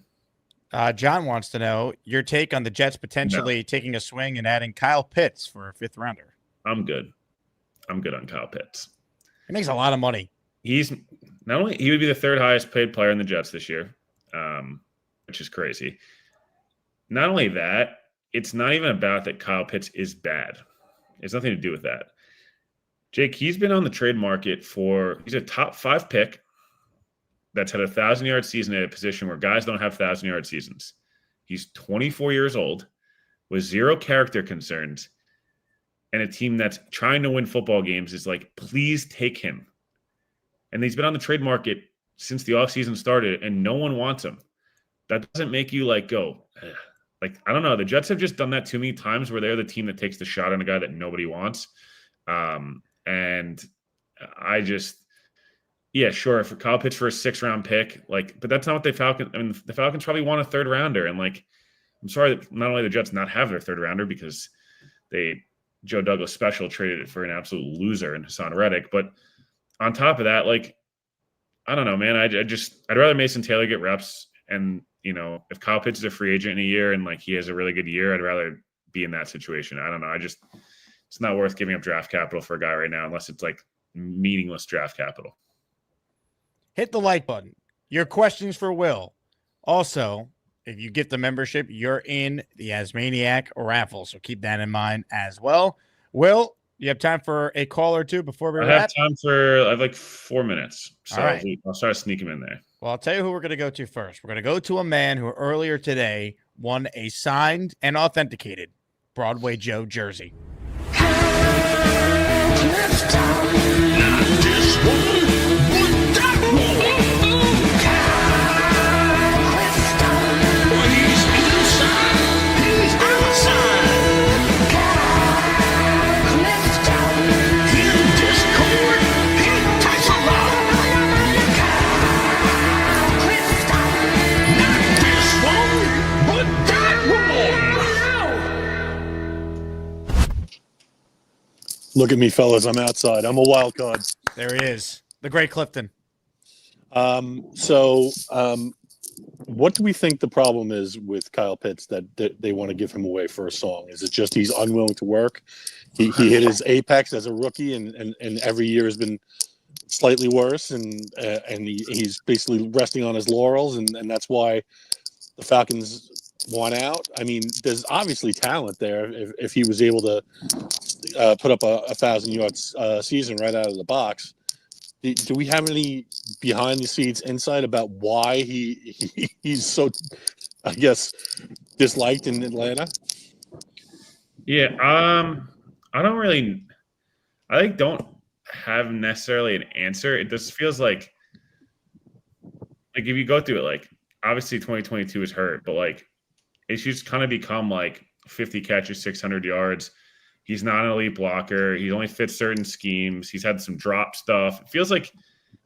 John wants to know your take on the Jets potentially taking a swing and adding Kyle Pitts for a 5th rounder. I'm good on Kyle Pitts. He makes a lot of money. He would be the 3rd highest paid player in the Jets this year, which is crazy. Not only that, it's not even about that Kyle Pitts is bad. It's nothing to do with that. Jake, he's been on the trade market he's a top 5 pick that's had a 1,000-yard season at a position where guys don't have 1,000-yard seasons. He's 24 years old with 0 character concerns, and a team that's trying to win football games is like, please take him. And he's been on the trade market since the offseason started, and no one wants him. That doesn't make you like go, like, I don't know. The Jets have just done that too many times where they're the team that takes the shot on a guy that nobody wants. And I just, yeah, sure. If Kyle pitched for a 6th-round pick, like, but that's not what the Falcons probably want a 3rd-rounder. And like, I'm sorry that not only the Jets not have their 3rd-rounder because Joe Douglas special traded it for an absolute loser in Hassan Reddick. But on top of that, like, I don't know, man. I'd rather Mason Taylor get reps. And, if Kyle Pitts is a free agent in a year and like he has a really good year, I'd rather be in that situation. I don't know. It's not worth giving up draft capital for a guy right now unless it's like meaningless draft capital. Hit the like button. Your questions for Will. Also, if you get the membership, you're in the Asmaniac raffle. So keep that in mind as well. Will, you have time for a call or two before we wrap? I have like 4 minutes. So all right. I'll start sneaking him in there. Well, I'll tell you who we're going to go to first. We're going to go to a man who earlier today won a signed and authenticated Broadway Joe jersey. Look at me, fellas. I'm outside. I'm a wild card. There he is, the great Clifton. What do we think the problem is with Kyle Pitts that they want to give him away for a song? Is it just he's unwilling to work? He hit his apex as a rookie, and every year has been slightly worse, and he's basically resting on his laurels, and that's why the Falcons want out. I mean, there's obviously talent there if he was able to put up a 1,000-yard season right out of the box. Do we have any behind-the-scenes insight about why he's so, I guess, disliked in Atlanta? Yeah, I don't have necessarily an answer. It just feels like if you go through it, like obviously 2022 is hurt, but like it's just kind of become like 50 catches, 600 yards. He's not an elite blocker. He only fits certain schemes. He's had some drop stuff. It feels like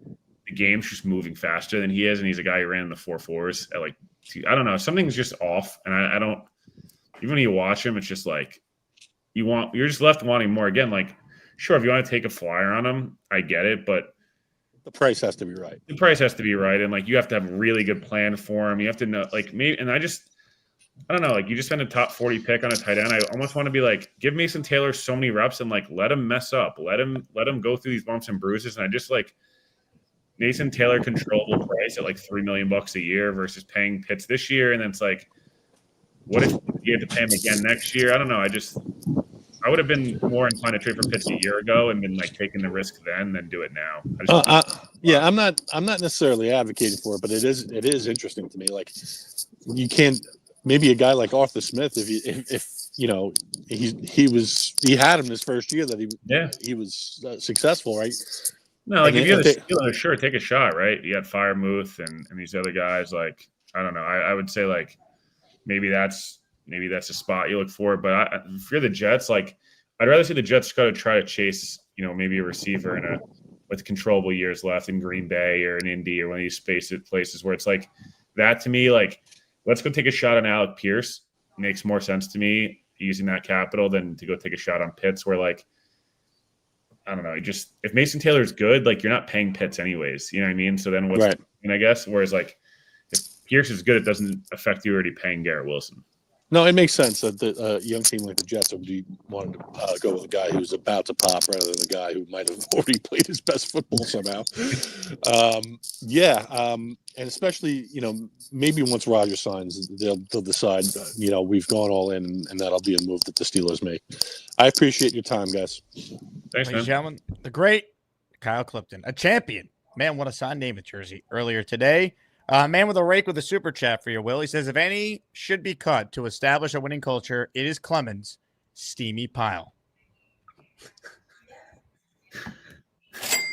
the game's just moving faster than he is, and he's a guy who ran in the 4.4s at like I don't know. Something's just off, and I don't. Even when you watch him, it's just like you're just left wanting more. Again, like sure, if you want to take a flyer on him, I get it, but the price has to be right. The price has to be right, and like you have to have a really good plan for him. You have to know, like maybe, and I don't know, like you just spend a top 40 pick on a tight end. I almost want to be like, give Mason Taylor so many reps and like let him mess up, let him go through these bumps and bruises. And I just like Mason Taylor controllable price at like $3 million a year versus paying Pitts this year, and then it's like, what if you have to pay him again next year? I don't know. I would have been more inclined to trade for Pitts a year ago and been like taking the risk then than do it now. I'm not necessarily advocating for it, but it is interesting to me. Like you can't. Maybe a guy like Arthur Smith, if you know he had him this first year that he was successful, right? No, like if you had a steal, sure, take a shot, right? You got Firemuth and these other guys. Like I don't know, I would say like maybe that's a spot you look for. But if you're the Jets, like I'd rather see the Jets go to try to chase maybe a receiver with controllable years left in Green Bay or in Indy or one of these places where it's like that to me, like. Let's go take a shot on Alec Pierce. Makes more sense to me using that capital than to go take a shot on Pitts where like, I don't know, if Mason Taylor is good, like you're not paying Pitts anyways, you know what I mean? So then what's, right. And I guess, whereas like if Pierce is good, it doesn't affect you already paying Garrett Wilson. No, it makes sense that the young team like the Jets would be wanting to go with a guy who's about to pop rather than a guy who might have already played his best football somehow. And especially, maybe once Rodgers signs, they'll decide, we've gone all in, and that'll be a move that the Steelers make. I appreciate your time, guys. Thanks, Ladies and gentlemen, the great Kyle Clifton, a champion. Man, what a signed name at Jersey earlier today. Man with a rake with a super chat for you, Will. He says, if any should be cut to establish a winning culture, it is Clemens' steamy pile.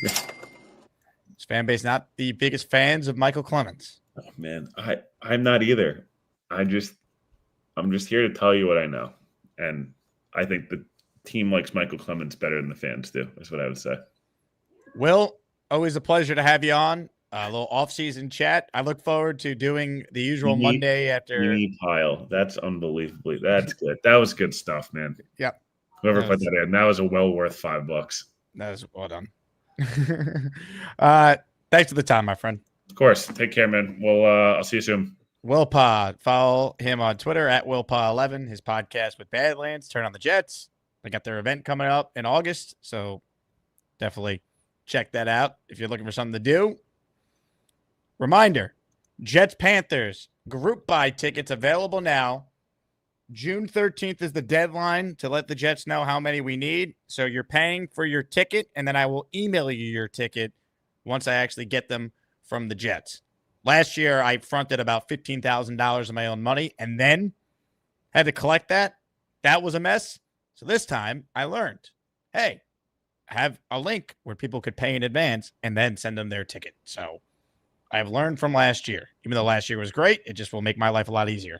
His fan base not the biggest fans of Michael Clemens. Oh, man, I'm not either. I'm just here to tell you what I know. And I think the team likes Michael Clemens better than the fans do. That's what I would say. Will, always a pleasure to have you on. A little off-season chat. I look forward to doing the usual Monday after. Pile. That's unbelievably. That's good. That was good stuff, man. Yep. Whoever put that in, that was a well worth $5. That was well done. Thanks for the time, my friend. Of course. Take care, man. Well, I'll see you soon. Will Pod. Follow him on Twitter at WillPod11. His podcast with Badlands, Turn on the Jets. They got their event coming up in August, so definitely check that out if you're looking for something to do. Reminder, Jets Panthers group buy tickets available now. June 13th is the deadline to let the Jets know how many we need. So you're paying for your ticket, and then I will email you your ticket once I actually get them from the Jets. Last year, I fronted about $15,000 of my own money and then had to collect that. That was a mess. So this time I learned, hey, I have a link where people could pay in advance and then send them their ticket. So I've learned from last year. Even though last year was great, it just will make my life a lot easier.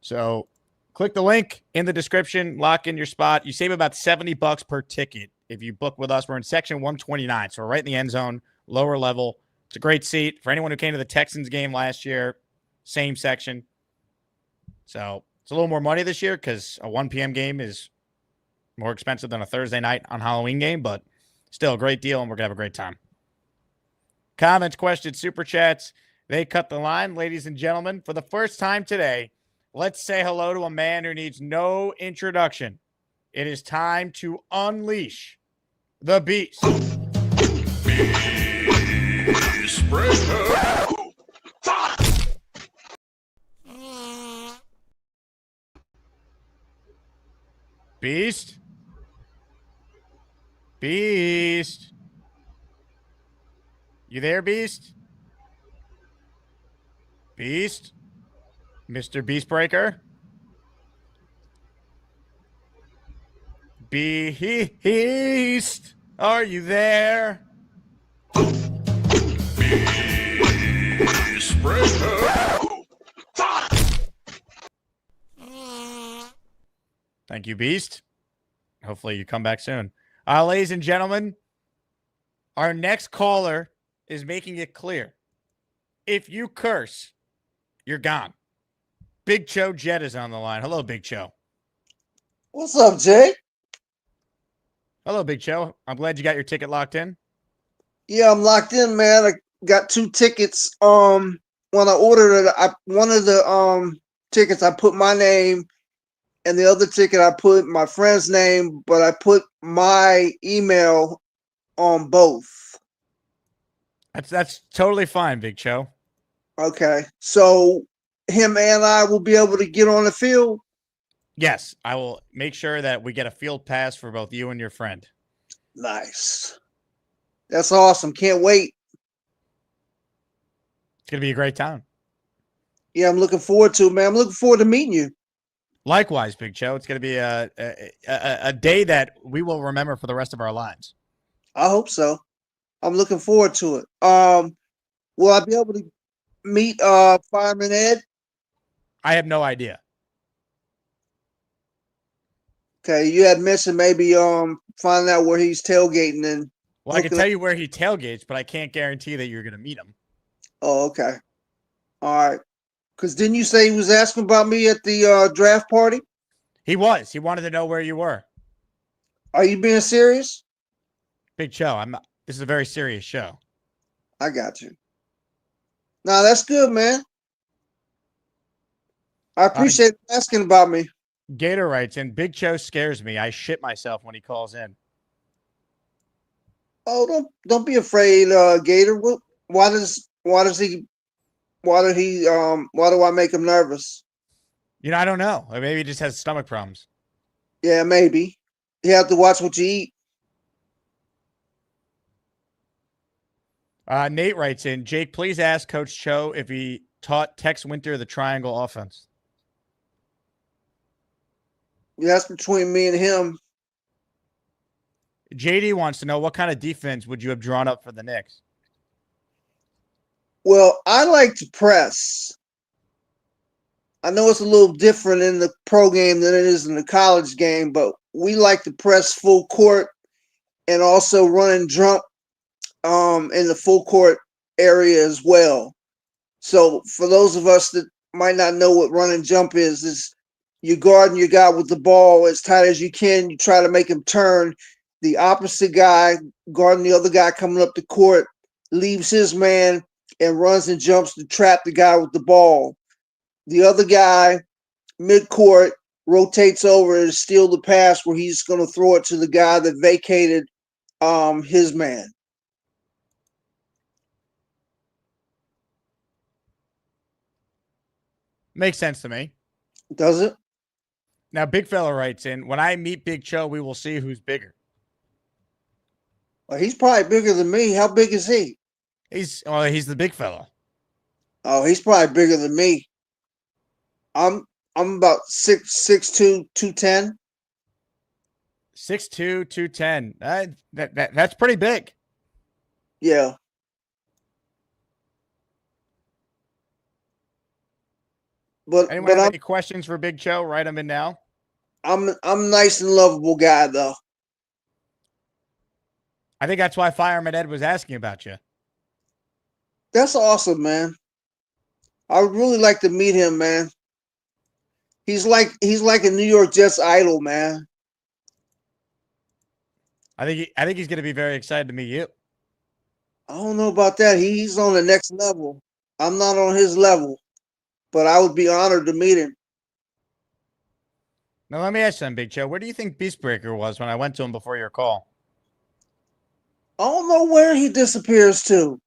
So click the link in the description, lock in your spot. You save about $70 per ticket if you book with us. We're in section 129, so we're right in the end zone, lower level. It's a great seat. For anyone who came to the Texans game last year, same section. So it's a little more money this year because a 1 p.m. game is more expensive than a Thursday night on Halloween game, but still a great deal, and we're going to have a great time. Comments, questions, super chats, they cut the line. Ladies and gentlemen, for the first time today, let's say hello to a man who needs no introduction. It is time to unleash the beast. Beast. Beast. You there, Beast? Beast? Mr. Beastbreaker? Beast, are you there? Thank you, Beast. Hopefully you come back soon. Ladies and gentlemen, our next caller is making it clear. If you curse, you're gone. Big Cho Jet is on the line. Hello, Big Cho. What's up, Jay? Hello, Big Cho. I'm glad you got your ticket locked in. Yeah, I'm locked in, man. I got 2 tickets. When I ordered it, one of the tickets I put my name, and the other ticket I put my friend's name, but I put my email on both. That's totally fine, Big Cho. Okay, so him and I will be able to get on the field. Yes, I will make sure that we get a field pass for both you and your friend. Nice. That's awesome. Can't wait. It's going to be a great time. Yeah, I'm looking forward to it, man. I'm looking forward to meeting you. Likewise, Big Cho. It's going to be a day that we will remember for the rest of our lives. I hope so. I'm looking forward to it. Will I be able to meet Fireman Ed? I have no idea. Okay, you had mentioned maybe finding out where he's tailgating and. Well, I can tell you where he tailgates, but I can't guarantee that you're going to meet him. Oh, okay. All right. Because didn't you say he was asking about me at the draft party? He was. He wanted to know where you were. Are you being serious? Big Cho, this is a very serious show. I got you. No, that's good, man. I appreciate you asking about me. Gator writes in, Big Cho scares me. I shit myself when he calls in. Oh, don't be afraid, Gator. Why do I make him nervous? You know, I don't know. Or maybe he just has stomach problems. Yeah, maybe. You have to watch what you eat. Nate writes in, Jake, please ask Coach Cho if he taught Tex Winter the triangle offense. Yeah, that's between me and him. JD wants to know what kind of defense would you have drawn up for the Knicks? Well, I like to press. I know it's a little different in the pro game than it is in the college game, but we like to press full court and also run and jump in the full court area as well. So for those of us that might not know what run and jump is you guarding your guy with the ball as tight as you can. You try to make him turn. The opposite guy guarding the other guy coming up the court leaves his man and runs and jumps to trap the guy with the ball. The other guy, mid-court, rotates over and steal the pass where he's going to throw it to the guy that vacated his man. Makes sense to me. Does it? Now, Big Fella writes in, when I meet Big Cho, we will see who's bigger. Well, he's probably bigger than me. How big is he? He's the big fella. Oh, he's probably bigger than me. I'm about 6'2", 210. 6'2", 210. That's pretty big. Yeah. Anyone have any questions for Big Cho? Write them in now. I'm a nice and lovable guy, though. I think that's why Fireman Ed was asking about you. That's awesome, man. I would really like to meet him, man. He's like a New York Jets idol, man. I think he's going to be very excited to meet you. I don't know about that. He's on the next level. I'm not on his level, but I would be honored to meet him. Now, let me ask you something, Big Cho. Where do you think Beastbreaker was when I went to him before your call? I don't know where he disappears to.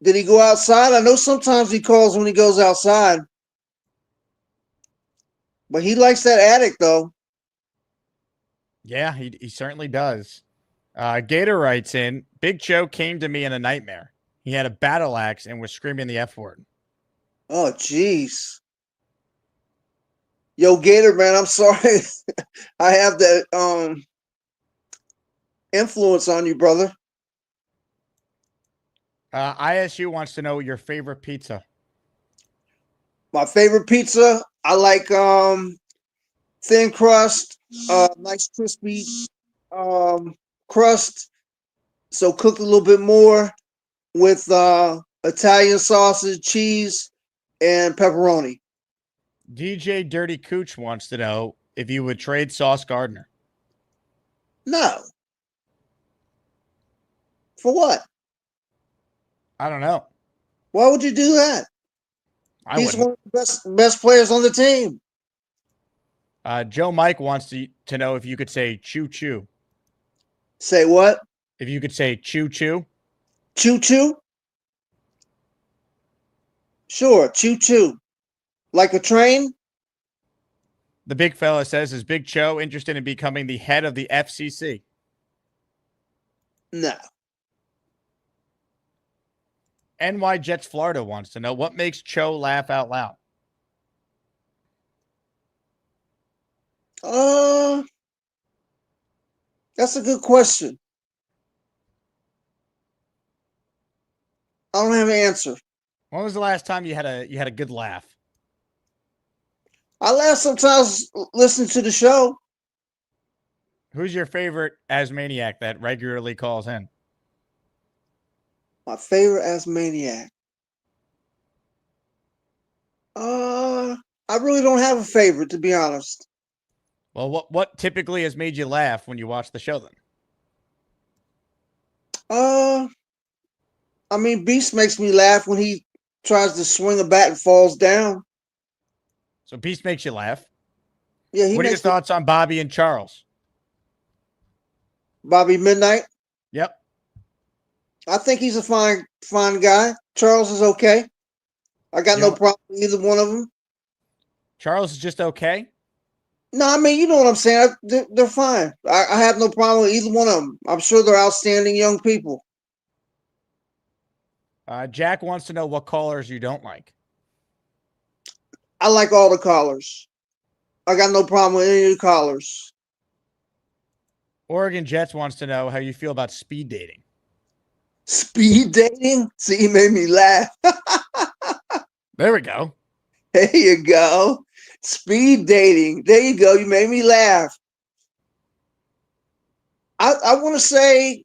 Did he go outside? I know sometimes he calls when he goes outside. But he likes that attic, though. Yeah, he certainly does. Gator writes in, Big Cho came to me in a nightmare. He had a battle axe and was screaming the F word. Oh, jeez. Yo, Gator, man, I'm sorry. I have that influence on you, brother. ISU wants to know your favorite pizza. My favorite pizza, I like thin crust, nice crispy crust. So cooked a little bit more with Italian sausage, cheese, and pepperoni. DJ Dirty Cooch wants to know if you would trade Sauce Gardner. No. For what? I don't know. Why would you do that? He's one of the best players on the team. Joe Mike wants to know if you could say choo choo. Say what? If you could say choo choo. Choo choo? Sure, choo choo. Like a train? The big fella says, is Big Cho interested in becoming the head of the FCC? No. NY Jets Florida wants to know what makes Cho laugh out loud. That's a good question. I don't have an answer. When was the last time you had a good laugh? I laugh sometimes listening to the show. Who's your favorite Asmaniac that regularly calls in? My favorite Asmaniac. I really don't have a favorite, to be honest. Well, what typically has made you laugh when you watch the show then? I mean, Beast makes me laugh when he tries to swing a bat and falls down. So Beast makes you laugh. Yeah, what are your thoughts on Bobby and Charles? Bobby Midnight? Yep. I think he's a fine guy. Charles is okay. I got no problem with either one of them. Charles is just okay? No, I mean, you know what I'm saying. They're fine. I have no problem with either one of them. I'm sure they're outstanding young people. Jack wants to know what callers you don't like. I like all the callers. I got no problem with any of the callers. Oregon Jets wants to know how you feel about speed dating. Speed dating? See, he made me laugh. There we go. There you go. Speed dating. There you go. You made me laugh. I want to say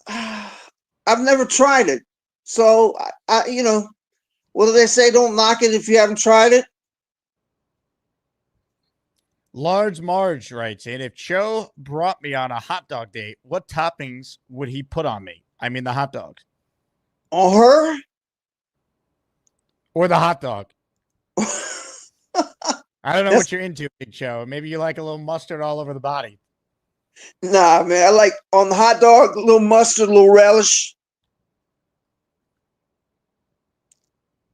I've never tried it. So, what do they say? Don't knock it if you haven't tried it. Large Marge writes in, if Cho brought me on a hot dog date, what toppings would he put on me? I mean, the hot dogs. On her? Or the hot dog. I don't know what you're into, Big Cho. Maybe you like a little mustard all over the body. Nah, man. I like on the hot dog, a little mustard, a little relish.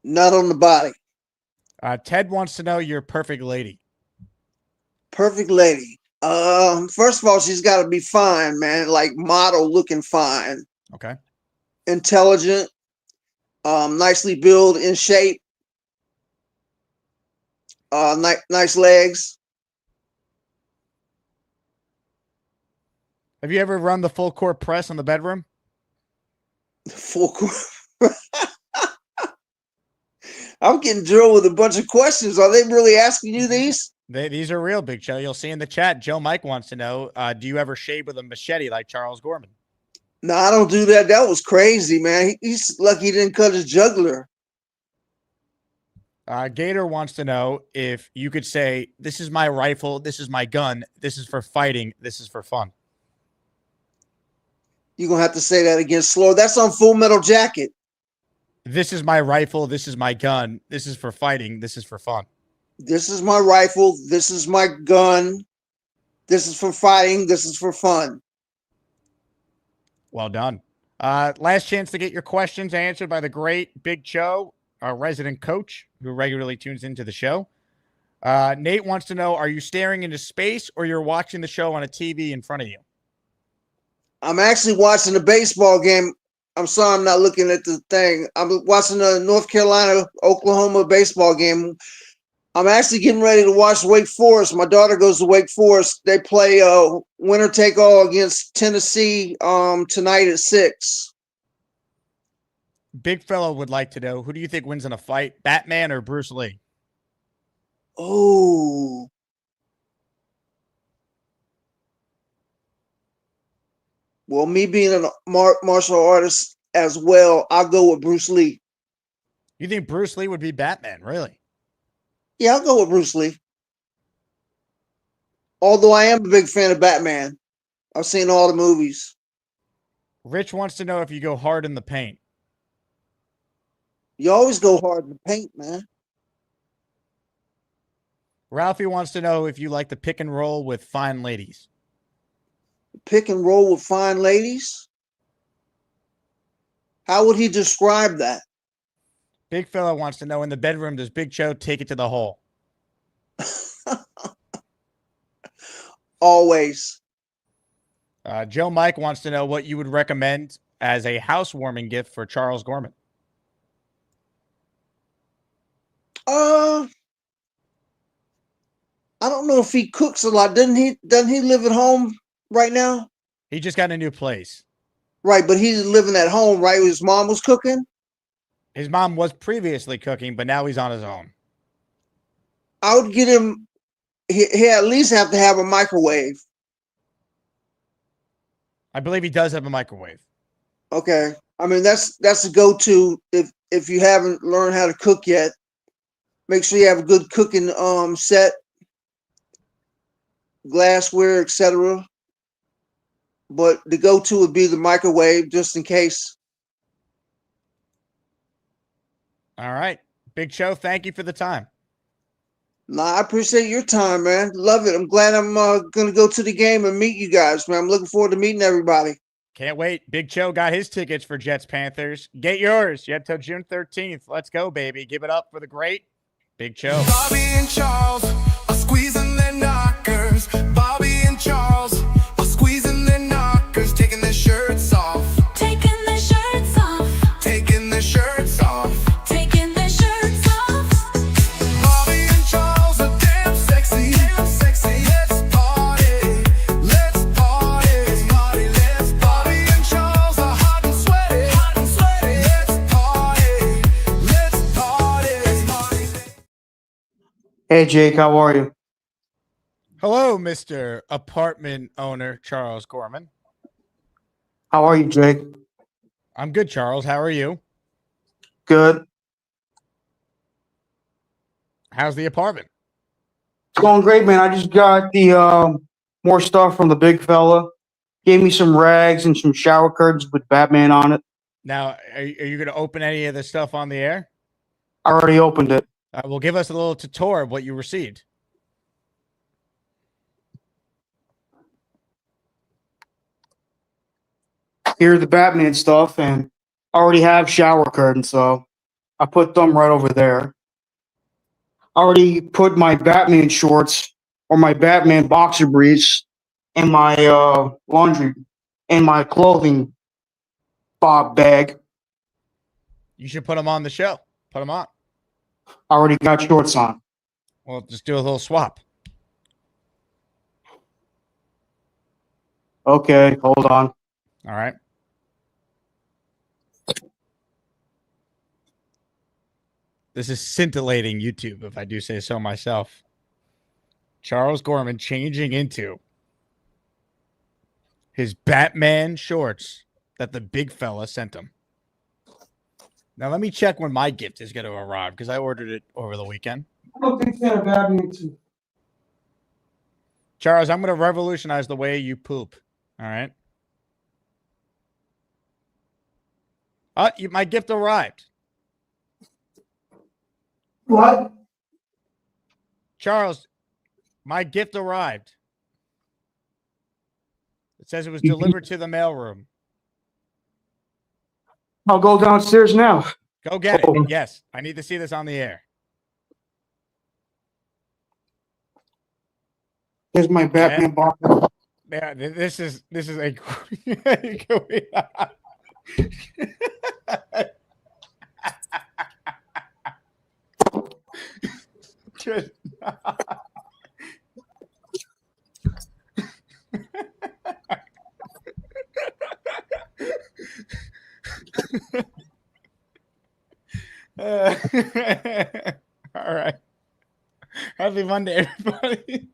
Not on the body. Ted wants to know your perfect lady. Perfect lady. First of all, she's got to be fine, man. Like model looking fine. Okay. Intelligent. Nicely built, in shape. Nice legs. Have you ever run the full court press on the bedroom? Full court. I'm getting drilled with a bunch of questions. Are they really asking you these? These are real, Big Joe. You'll see in the chat. Joe Mike wants to know, do you ever shave with a machete like Charles Gorman? No, I don't do that. That was crazy, man. He's lucky he didn't cut his jugular. Gator wants to know if you could say, this is my rifle, this is my gun, this is for fighting, this is for fun. You're going to have to say that again slower. That's on Full Metal Jacket. This is my rifle, this is my gun, this is for fighting, this is for fun. This is my rifle, this is my gun, this is for fighting, this is for fun. Well done. Last chance to get your questions answered by the great Big Cho, our resident coach, who regularly tunes into the show. Nate wants to know, are you staring into space or you're watching the show on a TV in front of you? I'm actually watching a baseball game. I'm sorry I'm not looking at the thing. I'm watching a North Carolina-Oklahoma baseball game. I'm actually getting ready to watch Wake Forest. My daughter goes to Wake Forest. They play winner take all against Tennessee tonight at 6. Big Fellow would like to know, who do you think wins in a fight, Batman or Bruce Lee? Oh. Well, me being a martial artist as well, I'll go with Bruce Lee. You think Bruce Lee would be Batman, really? Yeah, I'll go with Bruce Lee. Although I am a big fan of Batman. I've seen all the movies. Rich wants to know if you go hard in the paint. You always go hard in the paint, man. Ralphie wants to know if you like to pick and roll with fine ladies. Pick and roll with fine ladies? How would he describe that? Big Fella wants to know, in the bedroom, does Big Cho take it to the hole? Always. Joe Mike wants to know what you would recommend as a housewarming gift for Charles Gorman. I don't know if he cooks a lot. Doesn't he live at home right now? He just got a new place. Right, but he's living at home, right? His mom was cooking? His mom was previously cooking, but now he's on his own. I would get him, he at least have to have a microwave. I believe he does have a microwave. Okay. I mean, that's a go-to if you haven't learned how to cook yet. Make sure you have a good cooking set, glassware, etc. But the go-to would be the microwave, just in case. All right. Big Show, thank you for the time. Nah, I appreciate your time, man. Love it. I'm glad I'm going to go to the game and meet you guys, man. I'm looking forward to meeting everybody. Can't wait. Big Cho got his tickets for Jets Panthers. Get yours. You have till June 13th. Let's go, baby. Give it up for the great Big Cho. Bobby and Charles are squeezing their knockers. Bobby and Charles are squeezing their knockers, taking their shirts off. Taking their shirts off. Taking their shirts off. Taking their shirts off. Bobby and Charles are damn sexy. Damn sexy. Let's party. Let's party. Let's party. Let's Bobby and Charles are hot and sweaty. Hot and sweaty. Let's party. Hey, Jake, how are you? Hello, Mr. Apartment Owner Charles Gorman. How are you, Jake? I'm good, Charles. How are you? Good. How's the apartment? It's going great, man. I just got the more stuff from the big fella. Gave me some rags and some shower curtains with Batman on it. Now, are you going to open any of the stuff on the air? I already opened it. Well, give us a little tutorial of what you received. Here's the Batman stuff, and I already have shower curtains, so I put them right over there. I already put my Batman shorts or my Batman boxer briefs in my laundry in my clothing bob bag. You should put them on the show. Put them on. I already got shorts on. Well, just do a little swap. Okay, hold on. All right. This is scintillating YouTube, if I do say so myself. Charles Gorman changing into his Batman shorts that the big fella sent him. Now, let me check when my gift is going to arrive because I ordered it over the weekend. I'm a big fan of Batman too. Charles, I'm going to revolutionize the way you poop. All right. My gift arrived. What? Charles, my gift arrived. It says it was delivered to the mailroom. I'll go downstairs now. Go get it. Yes, I need to see this on the air. Here's my Batman box. Yeah, this is a Good. All right. Happy Monday, everybody.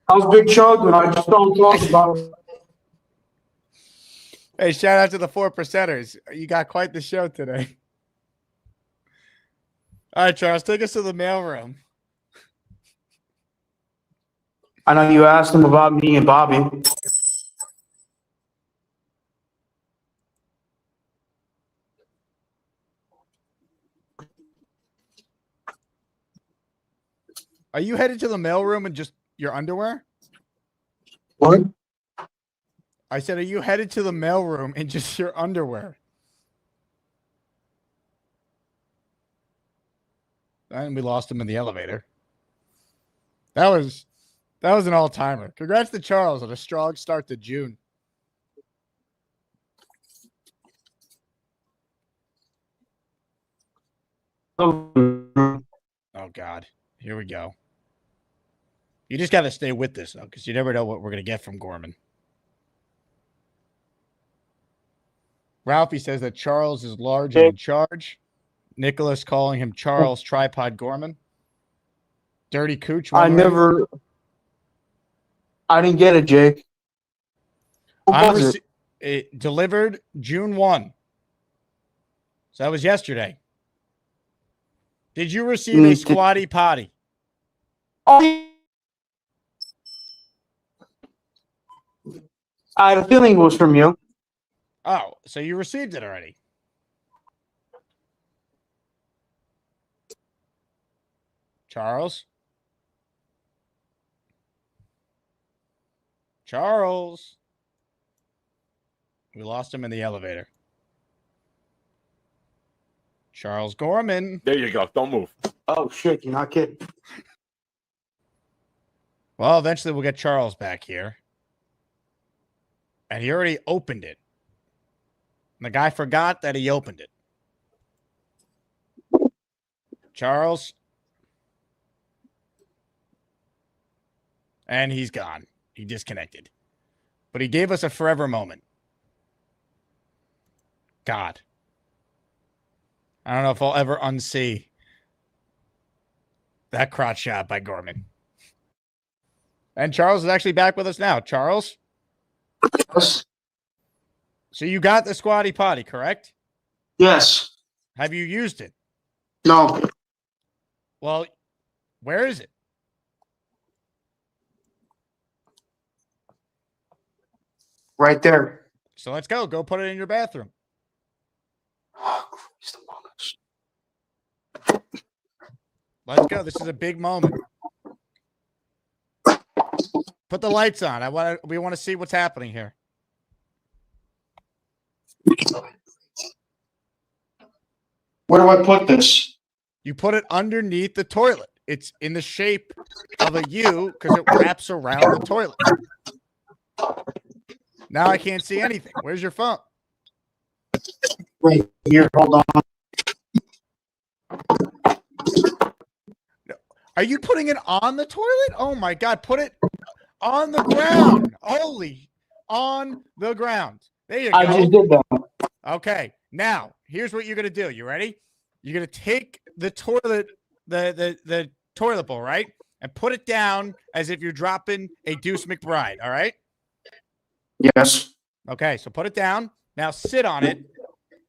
How's Big Chug doing? I just don't talk about it. Hey, shout out to the 4%ers. You got quite the show today. All right, Charles, take us to the mailroom. I know you asked him about me and Bobby. Are you headed to the mailroom in just your underwear? What? I said, are you headed to the mailroom in just your underwear? And we lost him in the elevator. That was an all-timer. Congrats to Charles on a strong start to June. Oh, God. Here we go. You just got to stay with this, though, because you never know what we're going to get from Gorman. Ralphie says that Charles is large and in charge. Nicholas calling him Charles Tripod Gorman. Dirty Cooch. I didn't get it, Jake. It delivered June 1. So that was yesterday. Did you receive a squatty potty? Oh, I had a feeling it was from you. Oh, so you received it already. Charles? Charles? We lost him in the elevator. Charles Gorman. There you go. Don't move. Oh, shit. You're not kidding. Well, eventually we'll get Charles back here. And he already opened it. And the guy forgot that he opened it. Charles. And he's gone. He disconnected. But he gave us a forever moment. God. I don't know if I'll ever unsee That crotch shot by Gorman. And Charles is actually back with us now. Charles? Yes. So you got the Squatty Potty, correct? Yes. Have you used it? No. Well, where is it? Right there. So let's go. Go put it in your bathroom. Oh, Christ among us. Let's go. This is a big moment. Put the lights on. We want to see what's happening here. Where do I put this? You put it underneath the toilet. It's in the shape of a U because it wraps around the toilet. Now I can't see anything. Where's your phone? Right here. Hold on. Are you putting it on the toilet? Oh my God. Put it on the ground. Holy. On the ground. There you go. I just did that. Okay. Now, here's what you're going to do. You ready? You're going to take the toilet, the toilet bowl, right? And put it down as if you're dropping a Deuce McBride. All right. Yes. Okay. So put it down. Now sit on it.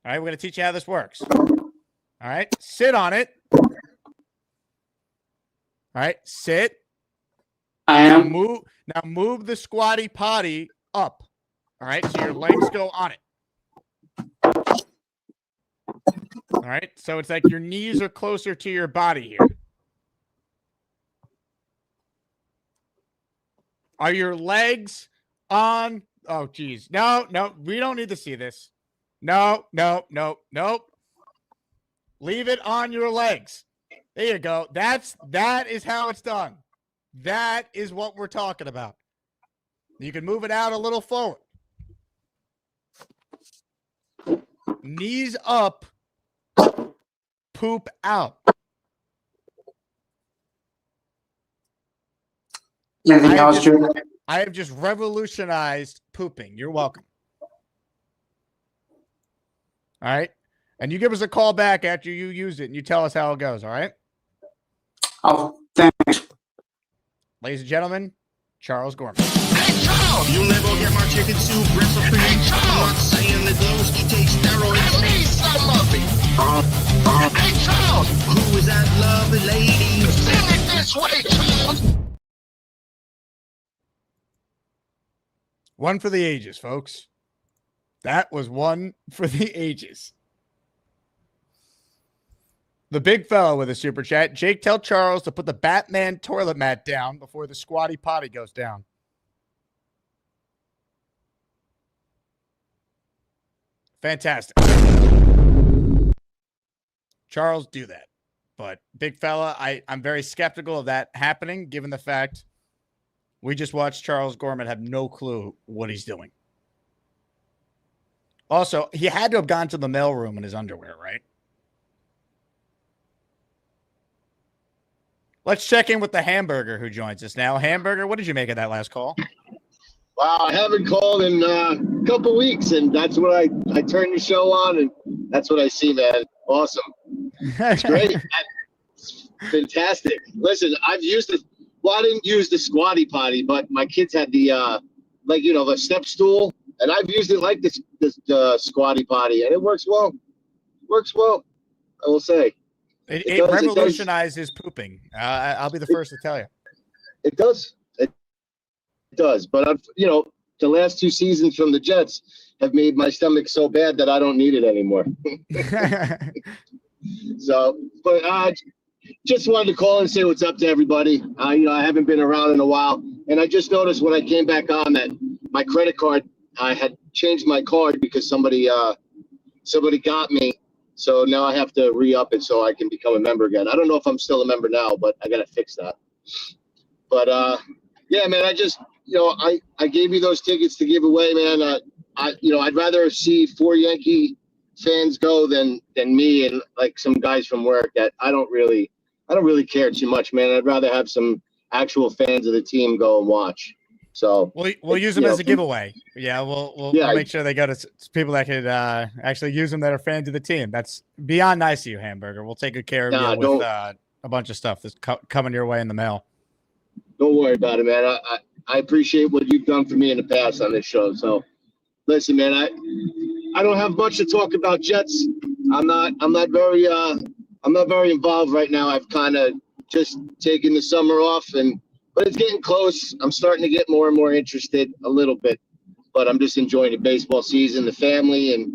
All right. We're going to teach you how this works. All right. Sit on it. All right. Sit. I am. Now move the Squatty Potty up. All right. So your legs go on it. All right. So it's like your knees are closer to your body here. Are your legs on? Oh, geez. No, we don't need to see this. No. Leave it on your legs. There you go. That is how it's done. That is what we're talking about. You can move it out a little forward. Knees up, poop out. Anything else, Drew? I have just revolutionized pooping. You're welcome. All right. And you give us a call back after you use it and you tell us how it goes. All right. Oh, thanks. Ladies and gentlemen, Charles Gorman. Hey, Charles! You'll never get my chicken soup recipe. Hey, Charles! I'm not saying that those he takes steroids. I need some of it. Hey, Charles! Who is that lovely lady? Send it this way, Charles! One for the ages, folks. That was one for the ages. The big fellow with a super chat. Jake, tell Charles to put the Batman toilet mat down before the Squatty Potty goes down. Fantastic. Charles, do that. But big fella, I'm very skeptical of that happening, given the fact we just watched Charles Gorman have no clue what he's doing. Also, he had to have gone to the mailroom in his underwear, right? Let's check in with the Hamburger who joins us now. Hamburger, what did you make of that last call? Wow, I haven't called in a couple weeks, and that's what I turn the show on, and that's what I see, man. Awesome. It's great. It's fantastic. Listen, I've used it. Well, I didn't use the Squatty Potty, but my kids had the, the step stool, and I've used it like this Squatty Potty, and it works well. Works well, I will say. It revolutionized his pooping. I'll be the first to tell you. It does. It does. But, the last two seasons from the Jets have made my stomach so bad that I don't need it anymore. So, but I just wanted to call and say what's up to everybody. I haven't been around in a while. And I just noticed when I came back on that my credit card, I had changed my card because somebody got me. So now I have to re-up it so I can become a member again. I don't know if I'm still a member now, but I got to fix that. But, yeah, man, I just, I gave you those tickets to give away, man. I'd rather see 4 Yankee fans go than me and like some guys from work that I don't really care too much, man. I'd rather have some actual fans of the team go and watch. So we'll use them as a giveaway. Yeah, we'll make sure they go to people that could actually use them that are fans of the team. That's beyond nice of you, Hamburger. We'll take good care of you with a bunch of stuff that's coming your way in the mail. Don't worry about it, man. I appreciate what you've done for me in the past on this show. So, listen, man, I don't have much to talk about Jets. I'm not very involved right now. I've kind of just taken the summer off, but it's getting close. I'm starting to get more and more interested a little bit, but I'm just enjoying the baseball season, the family, and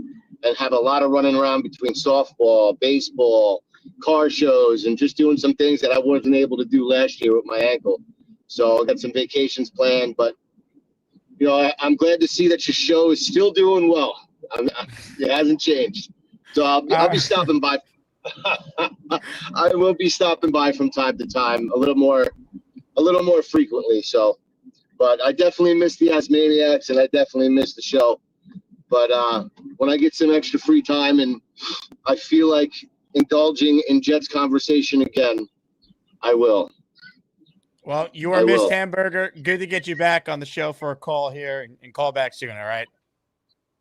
have a lot of running around between softball, baseball, car shows, and just doing some things that I wasn't able to do last year with my ankle. So I got some vacations planned, but I'm glad to see that your show is still doing well. It hasn't changed. So I'll be stopping by. I will be stopping by from time to time, a little more frequently. So, but I definitely miss the ASMANIACS, and I definitely miss the show. But when I get some extra free time and I feel like indulging in Jets conversation again, I will. Well, you are missed, Hamburger. Good to get you back on the show for a call here, and call back soon, all right?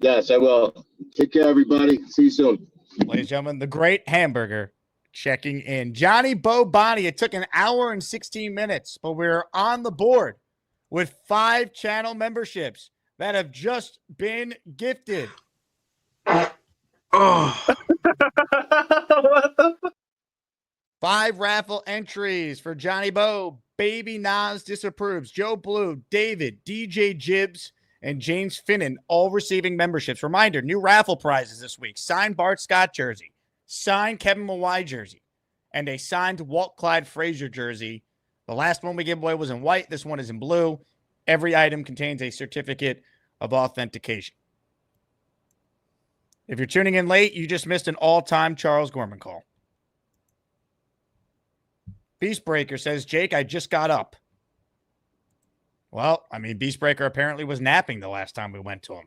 Yes, I will. Take care, everybody. See you soon. Ladies and gentlemen, the great Hamburger checking in. Johnny Bo Bonnie, it took an hour and 16 minutes, but we're on the board with 5 channel memberships that have just been gifted. Oh. 5 raffle entries for Johnny Bo, Baby Nas Disapproves, Joe Blue, David, DJ Jibbs, and James Finnan, all receiving memberships. Reminder, new raffle prizes this week. Signed Bart Scott jersey, signed Kevin Mawai jersey, and a signed Walt Clyde Frazier jersey. The last one we gave away was in white. This one is in blue. Every item contains a certificate of authentication. If you're tuning in late, you just missed an all-time Charles Gorman call. Beastbreaker says, Jake, I just got up. Well, I mean, Beastbreaker apparently was napping the last time we went to him.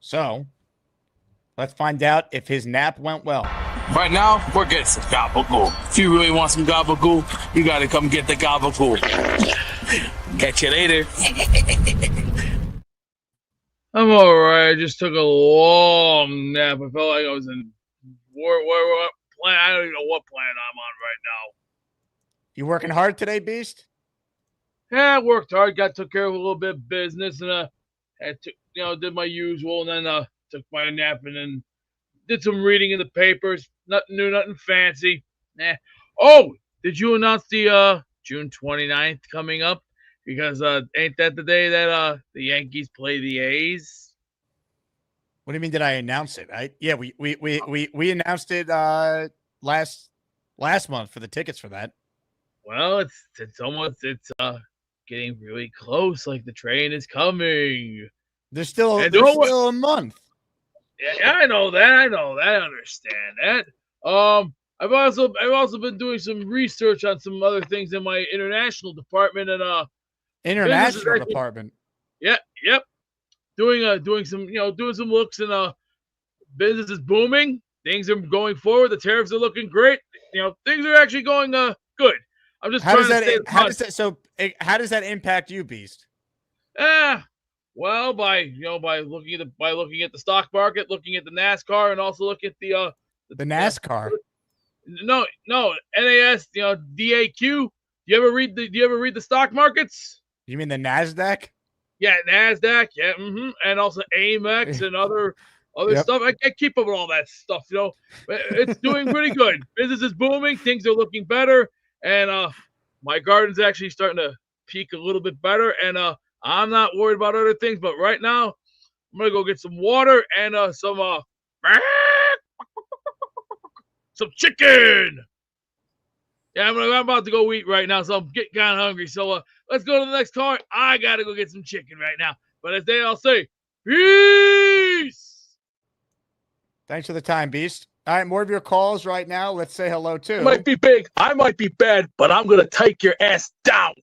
So, let's find out if his nap went well. Right now, we're getting some gabagool. If you really want some gabagool, you got to come get the gabagool. Catch you later. I'm all right. I just took a long nap. I felt like I was in what plan. I don't even know what plan I'm on right now. You working hard today, Beast? Yeah, I worked hard. Took care of a little bit of business, and did my usual, and then took my nap, and then did some reading in the papers. Nothing new, nothing fancy. Oh, did you announce the June 29th coming up? Because ain't that the day that the Yankees play the A's? What do you mean? Did I announce it? Yeah, we announced it last month for the tickets for that. Well, it's almost getting really close. Like the train is coming. There's still a month. Yeah, I know that. I understand that. I've also been doing some research on some other things in my international department and international department. Yeah, yep. Doing some looks, and business is booming. Things are going forward. The tariffs are looking great. Things are actually going good. I'm just how does that impact you, Beast? Well, by looking at the stock market, looking at the NASCAR, and also look at the NASCAR. No, NAS, DAQ. Do you ever read the stock markets? You mean the NASDAQ? Yeah, NASDAQ. Yeah, and also Amex and other stuff. I keep up with all that stuff. It's doing pretty good. Business is booming. Things are looking better. And my garden's actually starting to peak a little bit better. And I'm not worried about other things. But right now, I'm going to go get some water and some chicken. Yeah, I'm about to go eat right now. So I'm getting kind of hungry. So let's go to the next car. I got to go get some chicken right now. But as they all say, peace. Thanks for the time, Beast. All right, more of your calls right now. Let's say hello to. I might be big, I might be bad, but I'm gonna take your ass down.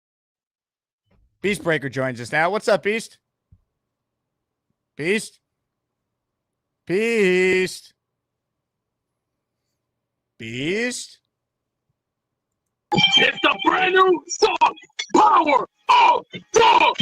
Beastbreaker joins us now. What's up, Beast? Beast? Beast? Beast? It's the brand new song, Power of Dog.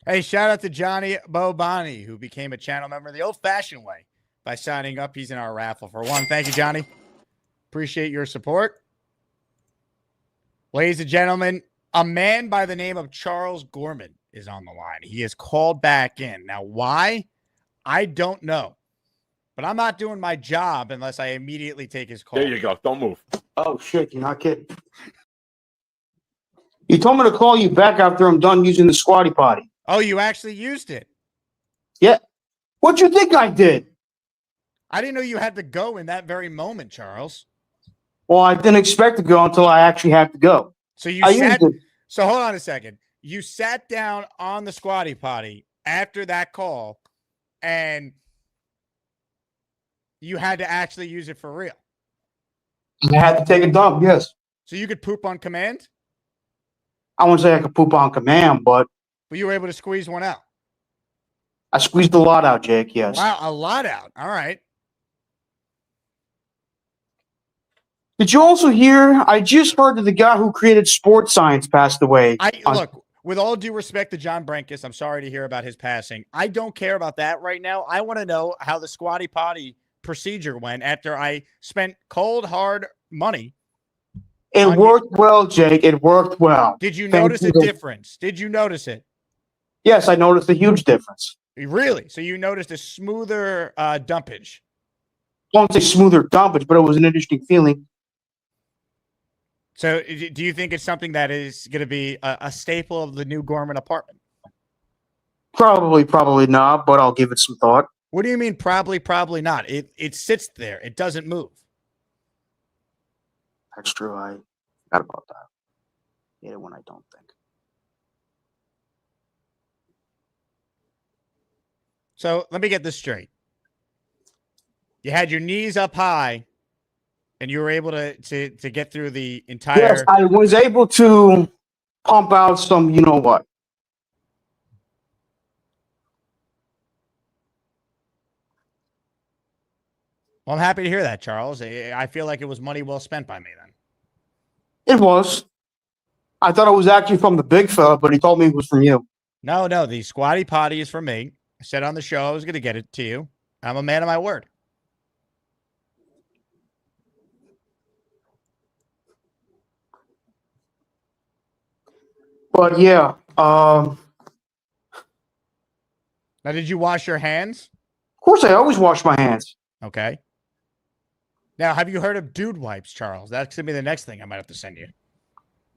Hey, shout out to Johnny Bobani, who became a channel member the old-fashioned way by signing up. He's in our raffle for one. Thank you, Johnny. Appreciate your support. Ladies and gentlemen, a man by the name of Charles Gorman is on the line. He is called back in. Now, why? I don't know. But I'm not doing my job unless I immediately take his call. There you go. Don't move. Oh, shit. You're not kidding. You told me to call you back after I'm done using the squatty potty. Oh, you actually used it? Yeah. What'd you think I did? I didn't know you had to go in that very moment, Charles. Well, I didn't expect to go until I actually had to go. So you sat. So hold on a second. You sat down on the squatty potty after that call, and you had to actually use it for real. I had to take a dump, yes. So you could poop on command? I wouldn't say I could poop on command, but you were able to squeeze one out. I squeezed a lot out, Jake, yes. Wow, a lot out. All right. Did you also hear? I just heard that the guy who created sports science passed away. Look, with all due respect to John Brenkus, I'm sorry to hear about his passing. I don't care about that right now. I want to know how the squatty potty procedure went after I spent cold, hard money. It worked well, Jake. It worked well. Did you notice a difference? Did you notice it? Yes, I noticed a huge difference. Really? So you noticed a smoother dumpage? I won't say smoother dumpage, but it was an interesting feeling. So do you think it's something that is going to be a staple of the new Gorman apartment? Probably not, but I'll give it some thought. What do you mean probably not? It sits there. It doesn't move. That's true. I forgot about that. Hate it when I don't think. So let me get this straight. You had your knees up high, and you were able to get through the entire. Yes, I was able to pump out some. You know what? Well, I'm happy to hear that, Charles. I feel like it was money well spent by me then. It was. I thought it was actually from the big fella, but he told me it was from you. No, the squatty potty is from me. I said on the show I was going to get it to you. I'm a man of my word. But yeah. Now, did you wash your hands? Of course, I always wash my hands. Okay. Now, have you heard of dude wipes, Charles? That's going to be the next thing I might have to send you.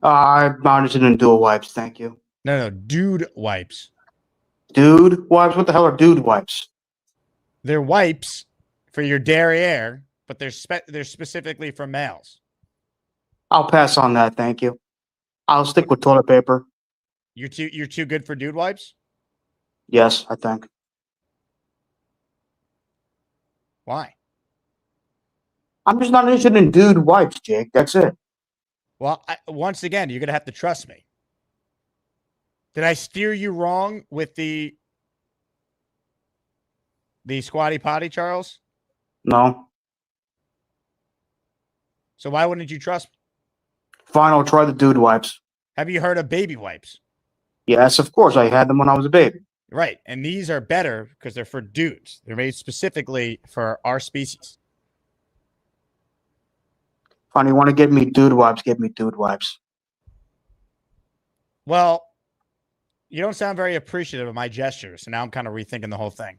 I'm not interested in dual wipes, thank you. No, dude wipes. Dude wipes? What the hell are dude wipes? They're wipes for your derriere, but they're specifically for males. I'll pass on that, thank you. I'll stick with toilet paper. You're too good for dude wipes? Yes, I think. Why? I'm just not interested in dude wipes, Jake. That's it. Well, once again, you're going to have to trust me. Did I steer you wrong with the squatty potty, Charles? No. So why wouldn't you trust me? Fine, I'll try the dude wipes. Have you heard of baby wipes? Yes, of course. I had them when I was a baby. Right. And these are better because they're for dudes. They're made specifically for our species. Fine, you want to give me dude wipes, give me dude wipes. Well, you don't sound very appreciative of my gestures, so now I'm kind of rethinking the whole thing.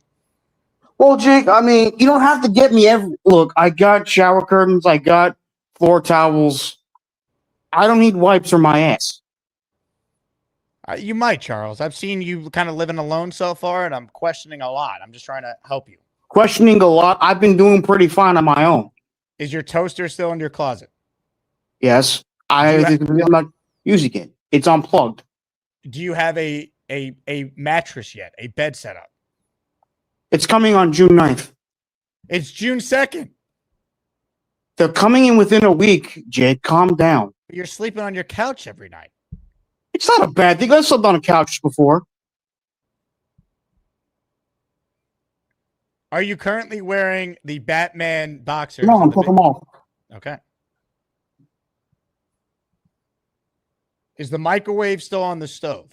Well, Jake, I mean, you don't have to get me every... Look, I got shower curtains, I got floor towels. I don't need wipes for my ass. You might, Charles. I've seen you kind of living alone so far, and I'm questioning a lot. I'm just trying to help you. Questioning a lot? I've been doing pretty fine on my own. Is your toaster still in your closet? Yes. I'm not using it. It's unplugged. Do you have a mattress yet? A bed set up? It's coming on June 9th. It's June 2nd. They're coming in within a week, Jake. Calm down. You're sleeping on your couch every night. It's not a bad thing. I've slept on a couch before. Are you currently wearing the Batman boxers? No, I took them off. Okay. Is the microwave still on the stove?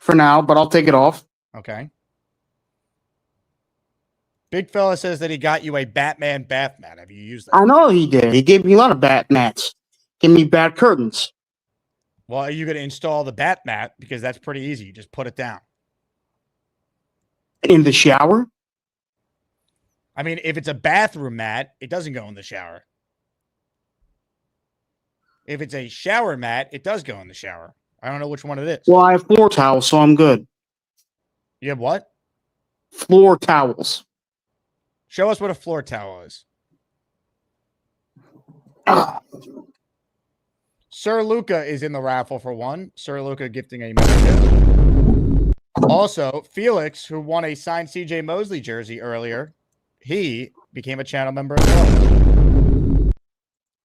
for now, but I'll take it off. Okay. Big fella says that he got you a Batman bath mat. Have you used that? I know he did. He gave me a lot of bat mats. Give me bat curtains. Well, are you going to install the bat mat? Because that's pretty easy. You just put it down. In the shower? I mean, if it's a bathroom mat, it doesn't go in the shower. If it's a shower mat, it does go in the shower. I don't know which one it is. Well, I have floor towels, so I'm good. You have what? Floor towels. Show us what a floor towel is. Sir Luca is in the raffle for one. Sir Luca gifting a membership. Also, Felix, who won a signed CJ Mosley jersey earlier, he became a channel member as well.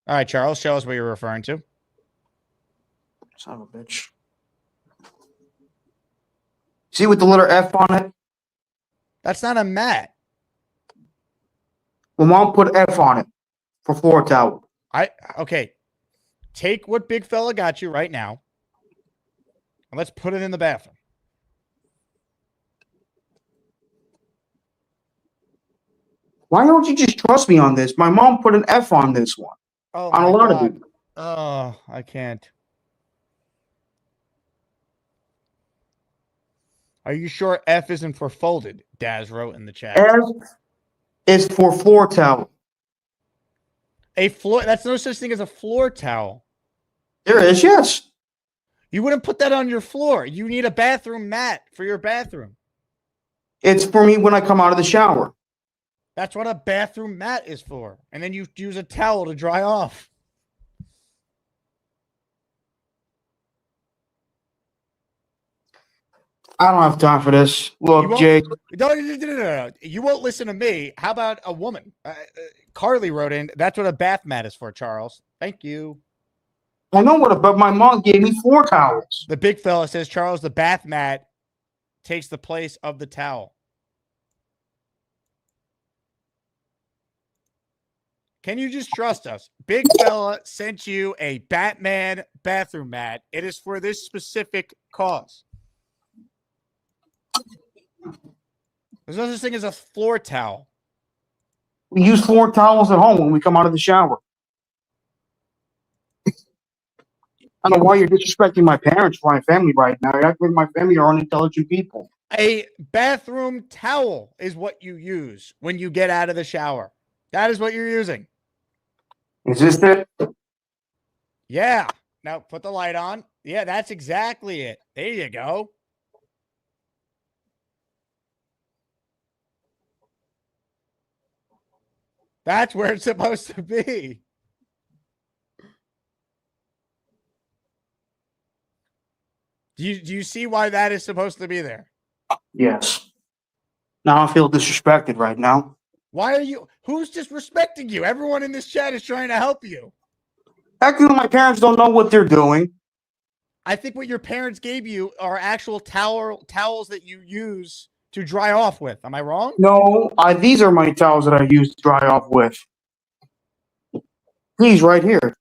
All right, Charles, show us what you're referring to. Son of a bitch. See with the letter F on it? That's not a mat. Well, Mom put F on it for floor towel. Okay. Take what big fella got you right now, and let's put it in the bathroom. Why don't you just trust me on this? My mom put an F on this one. Oh, on a lot of it. Oh, I can't. Are you sure F isn't for folded? Daz wrote in the chat. F is for floor towel. A floor. That's no such thing as a floor towel. There is, yes. You wouldn't put that on your floor. You need a bathroom mat for your bathroom. It's for me when I come out of the shower. That's what a bathroom mat is for. And then you use a towel to dry off. I don't have time for this. Look, Jake. No. You won't listen to me. How about a woman? Carly wrote in, that's what a bath mat is for, Charles. Thank you. I know what, but my mom gave me floor towels. The big fella says, Charles, the bath mat takes the place of the towel. Can you just trust us? Big fella sent you a Batman bathroom mat. It is for this specific cause. There's no such thing as a floor towel. We use floor towels at home when we come out of the shower. I don't know why you're disrespecting my parents, my family right now. I think my family are unintelligent people. A bathroom towel is what you use when you get out of the shower. That is what you're using. Is this it? Yeah. Now put the light on. Yeah, that's exactly it. There you go. That's where it's supposed to be. Do you see why that is supposed to be there? Yes. Now I feel disrespected right now. Why are you? Who's disrespecting you? Everyone in this chat is trying to help you. Actually, my parents don't know what they're doing. I think what your parents gave you are actual towels that you use to dry off with. Am I wrong? No, these are my towels that I use to dry off with. These right here.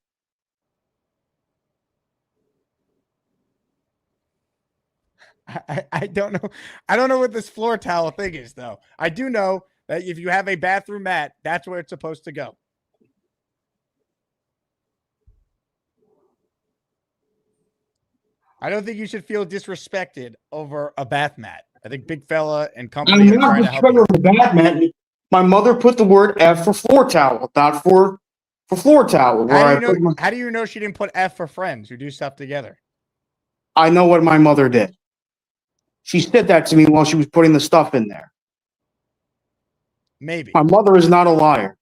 I don't know. I don't know what this floor towel thing is, though. I do know that if you have a bathroom mat, that's where it's supposed to go. I don't think you should feel disrespected over a bath mat. I think big fella and company are trying to help you. The bath mat. My mother put the word F for floor towel, not for floor towel. How do you know she didn't put F for friends who do stuff together? I know what my mother did. She said that to me while she was putting the stuff in there. Maybe. My mother is not a liar.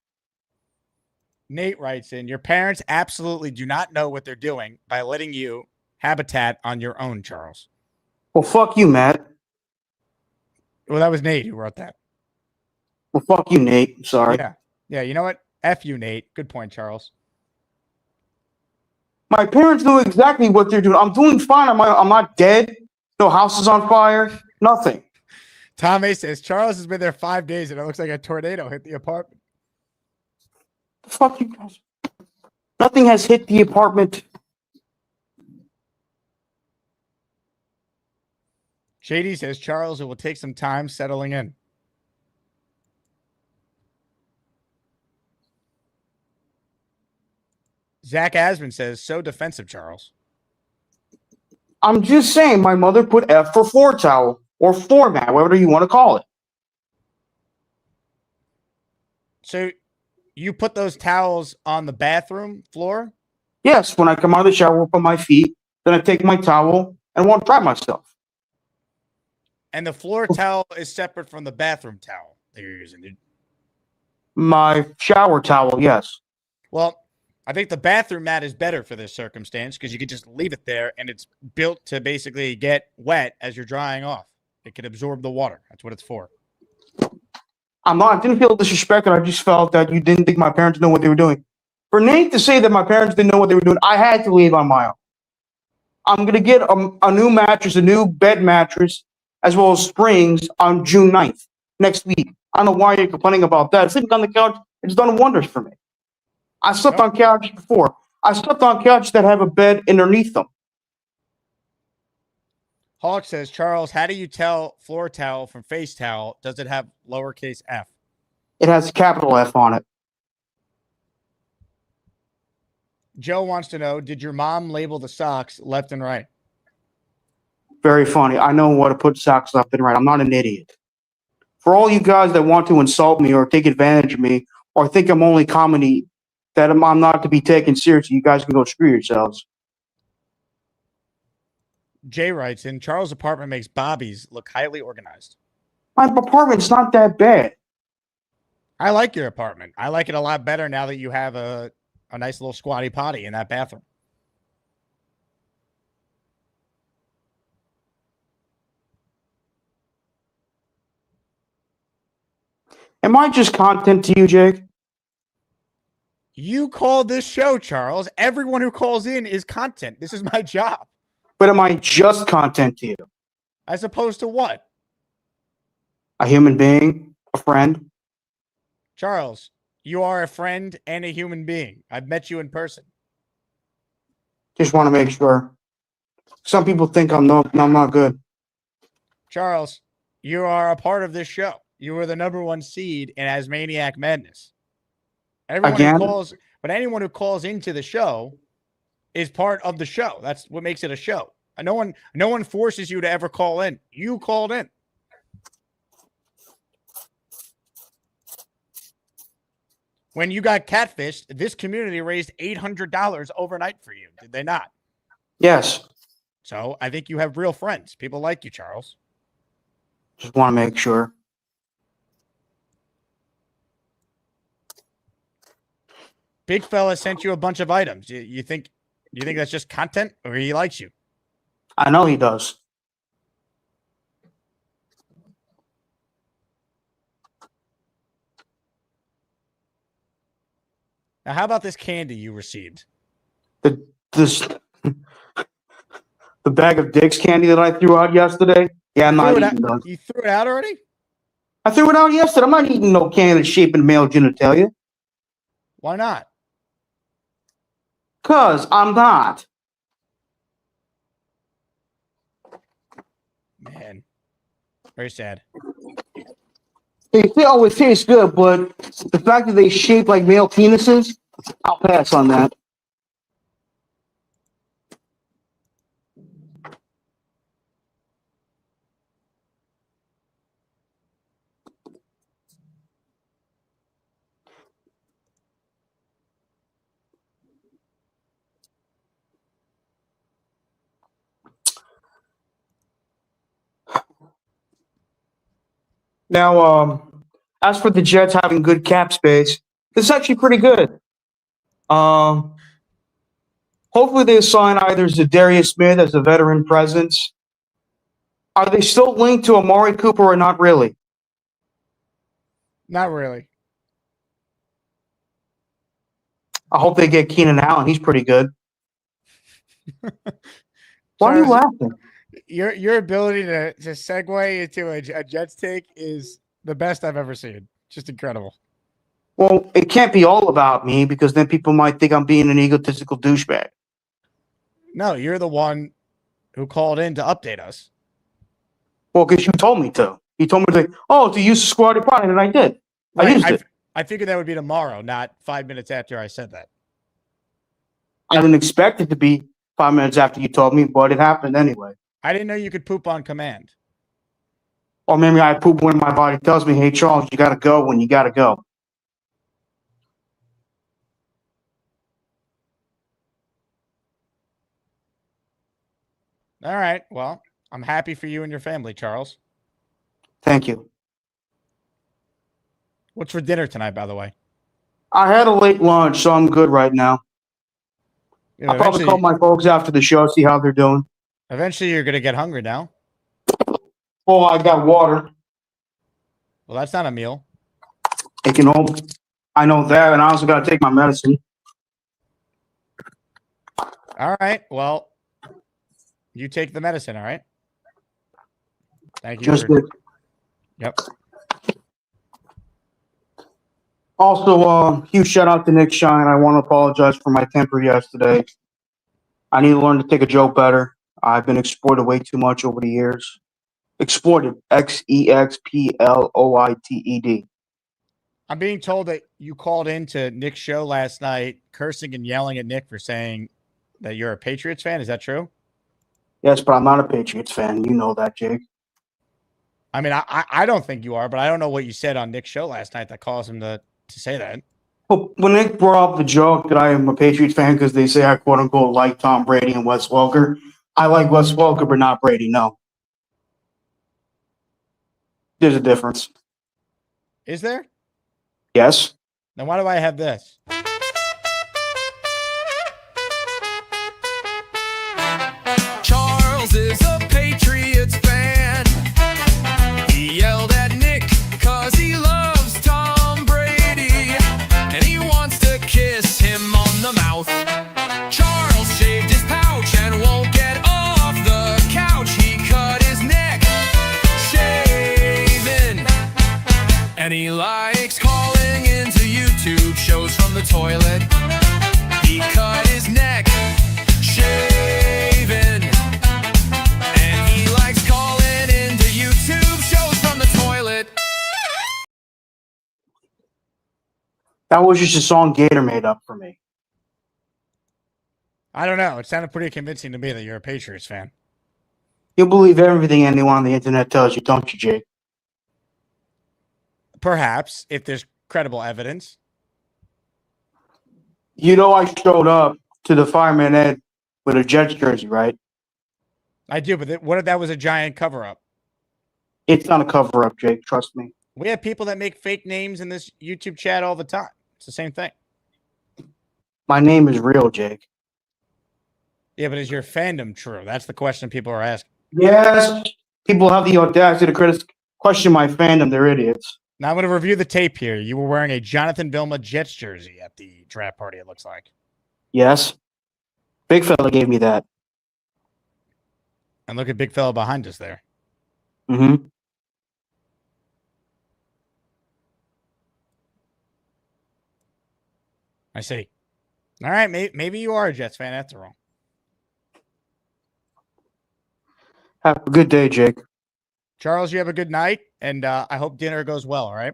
Nate writes in, your parents absolutely do not know what they're doing by letting you habitat on your own, Charles. Well, fuck you, Matt. Well, that was Nate who wrote that. Well, fuck you, Nate. I'm sorry. Yeah, you know what? F you, Nate. Good point, Charles. My parents know exactly what they're doing. I'm doing fine. I'm not dead. No house is on fire. Nothing. Tom A says, Charles has been there 5 days and it looks like a tornado hit the apartment. Fuck you guys. Nothing has hit the apartment. Shady says, Charles, it will take some time settling in. Zach Asman says, so defensive, Charles. I'm just saying, my mother put F for floor towel or floor mat, whatever you want to call it. So you put those towels on the bathroom floor? Yes, when I come out of the shower, up on my feet, then I take my towel and want to dry myself. And the floor towel is separate from the bathroom towel that you're using, dude. My shower towel, yes. Well, I think the bathroom mat is better for this circumstance because you can just leave it there and it's built to basically get wet as you're drying off. It can absorb the water. That's what it's for. I didn't feel disrespected. I just felt that you didn't think my parents knew what they were doing. For Nate to say that my parents didn't know what they were doing, I had to leave on my own. I'm going to get a new mattress, a new bed mattress, as well as springs on June 9th, next week. I don't know why you're complaining about that. Sleeping on the couch, it's done wonders for me. I slept on couches before. I slept on couches that have a bed underneath them. Hawk says, Charles, how do you tell floor towel from face towel? Does it have lowercase f? It has a capital F on it. Joe wants to know, did your mom label the socks left and right? Very funny. I know what to put socks left and right. I'm not an idiot. For all you guys that want to insult me or take advantage of me or think I'm only comedy, that I'm not to be taken seriously, you guys can go screw yourselves. Jay writes in, Charles' apartment makes Bobby's look highly organized. My apartment's not that bad. I like your apartment. I like it a lot better now that you have a nice little squatty potty in that bathroom. Am I just content to you, Jake? You call this show, Charles. Everyone who calls in is content. This is my job. But am I just content to you? As opposed to what? A human being? A friend? Charles, you are a friend and a human being. I've met you in person. Just want to make sure. Some people think I'm not good. Charles, you are a part of this show. You were the #1 seed in Asmaniac Madness. Again? Anyone who calls into the show is part of the show. That's what makes it a show. And no one forces you to ever call in. You called in. When you got catfished, this community raised $800 overnight for you. Did they not? Yes. So I think you have real friends. People like you, Charles. Just want to make sure. Big fella sent you a bunch of items. You think that's just content, or he likes you? I know he does. Now, how about this candy you received? The bag of Dick's candy that I threw out yesterday. Yeah, I'm not eating those. You threw it out already? I threw it out yesterday. I'm not eating no candy that's shaped in male genitalia. Why not? 'Cause I'm not. Man, very sad. They always taste good, but the fact that they shape like male penises, I'll pass on that. Now, as for the Jets having good cap space, this is actually pretty good. Hopefully they sign either Zadarius Smith as a veteran presence. Are they still linked to Amari Cooper or not really? Not really. I hope they get Keenan Allen. He's pretty good. Why are you laughing? Your ability to segue into a Jets take is the best I've ever seen. Just incredible. Well, it can't be all about me because then people might think I'm being an egotistical douchebag. No, you're the one who called in to update us. Well, because you told me to. You told me to use the squatty potty, and I did. I Right. used it. I figured that would be tomorrow, not 5 minutes after I said that. I didn't expect it to be 5 minutes after you told me, but it happened anyway. I didn't know you could poop on command. Or maybe I poop when my body tells me, hey, Charles, you got to go when you got to go. All right. Well, I'm happy for you and your family, Charles. Thank you. What's for dinner tonight, by the way? I had a late lunch, so I'm good right now. You know, I'll probably call my folks after the show, see how they're doing. Eventually, you're going to get hungry now. Oh, I got water. Well, that's not a meal. It can hold. I know that, and I also got to take my medicine. All right. Well, you take the medicine, all right? Thank you. Just did. Yep. Also, huge shout out to Nick Shine. I want to apologize for my temper yesterday. I need to learn to take a joke better. I've been exploited way too much over the years. Exploited. Exploited. I'm being told that you called into Nick's show last night, cursing and yelling at Nick for saying that you're a Patriots fan. Is that true? Yes, but I'm not a Patriots fan. You know that, Jake. I mean, I don't think you are, but I don't know what you said on Nick's show last night that caused him to say that. Well, when Nick brought up the joke that I am a Patriots fan because they say I quote unquote like Tom Brady and Wes Welker, I like Wes Welker, but not Brady. No. There's a difference. Is there? Yes. Then why do I have this? Charles is a Patriots fan. He yelled at Nick because he loves Tom Brady and he wants to kiss him on the mouth. Charles shaved his pouch and won't get off the couch. He cut his neck shaving and he likes calling into YouTube shows from the toilet. He cut his neck shaving and he likes calling into YouTube shows from the toilet. That was just a song Gator made up for me. I don't know. It sounded pretty convincing to me that you're a Patriots fan. You believe everything anyone on the internet tells you, don't you, Jake? Perhaps, if there's credible evidence. You know I showed up to the Fireman Ed with a Jets jersey, right? I do, but what if that was a giant cover-up? It's not a cover-up, Jake. Trust me. We have people that make fake names in this YouTube chat all the time. It's the same thing. My name is real, Jake. Yeah, but is your fandom true? That's the question people are asking. Yes. People have the audacity to question my fandom. They're idiots. Now I'm going to review the tape here. You were wearing a Jonathan Vilma Jets jersey at the draft party, it looks like. Yes. Big fella gave me that. And look at big fella behind us there. Mm-hmm. I see. All right, maybe you are a Jets fan after all. Have a good day, Jake. Charles, you have a good night, and I hope dinner goes well, all right?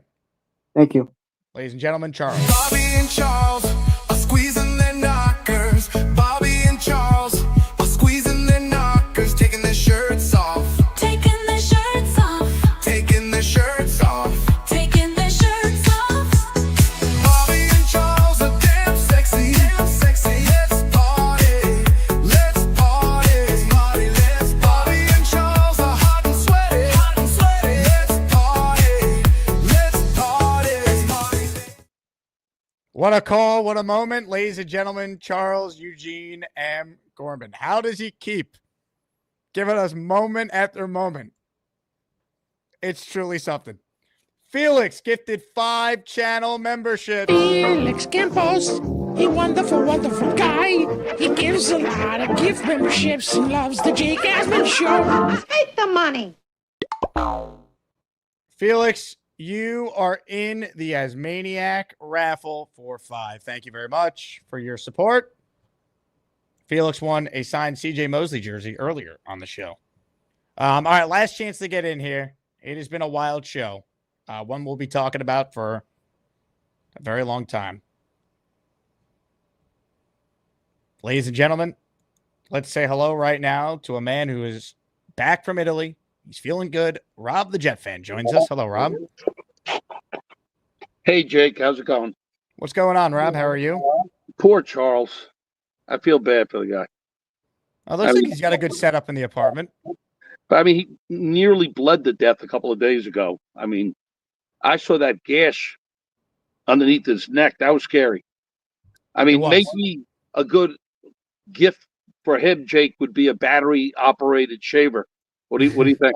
Thank you. Ladies and gentlemen, Charles. Bobby and Charles are squeezing their knockers. Bobby and Charles are squeezing their knockers, taking their shirts off. Taking their shirts off. Taking their shirts off. Taking their shirts off. Bobby and Charles are damn sexy. Damn sexy. Let's party. Let's party. Let's party. Let's Bobby and Charles are hot and sweaty. Hot and sweaty. Let's party. Let's party. Let's party. What a call. What a moment. Ladies and gentlemen, Charles Eugene M. Gorman. How does he keep giving us moment after moment? It's truly something. Felix gifted 5 channel memberships. Felix Campos, a wonderful, wonderful guy. He gives a lot of gift memberships and loves the Jake Asman Show. Take the money. Felix, you are in the Asmaniac raffle for 5. Thank you very much for your support. Felix won a signed CJ Mosley jersey earlier on the show. All right, last chance to get in here. It has been a wild show. One we'll be talking about for a very long time. Ladies and gentlemen, let's say hello right now to a man who is back from Italy. He's feeling good. Rob the Jet fan joins us. Hello, Rob. Hey, Jake. How's it going? What's going on, Rob? How are you? Poor Charles. I feel bad for the guy. Oh, looks like he's got a good setup in the apartment. I mean, he nearly bled to death a couple of days ago. I mean, I saw that gash underneath his neck. That was scary. I mean, maybe a good gift for him, Jake, would be a battery-operated shaver. What do you think?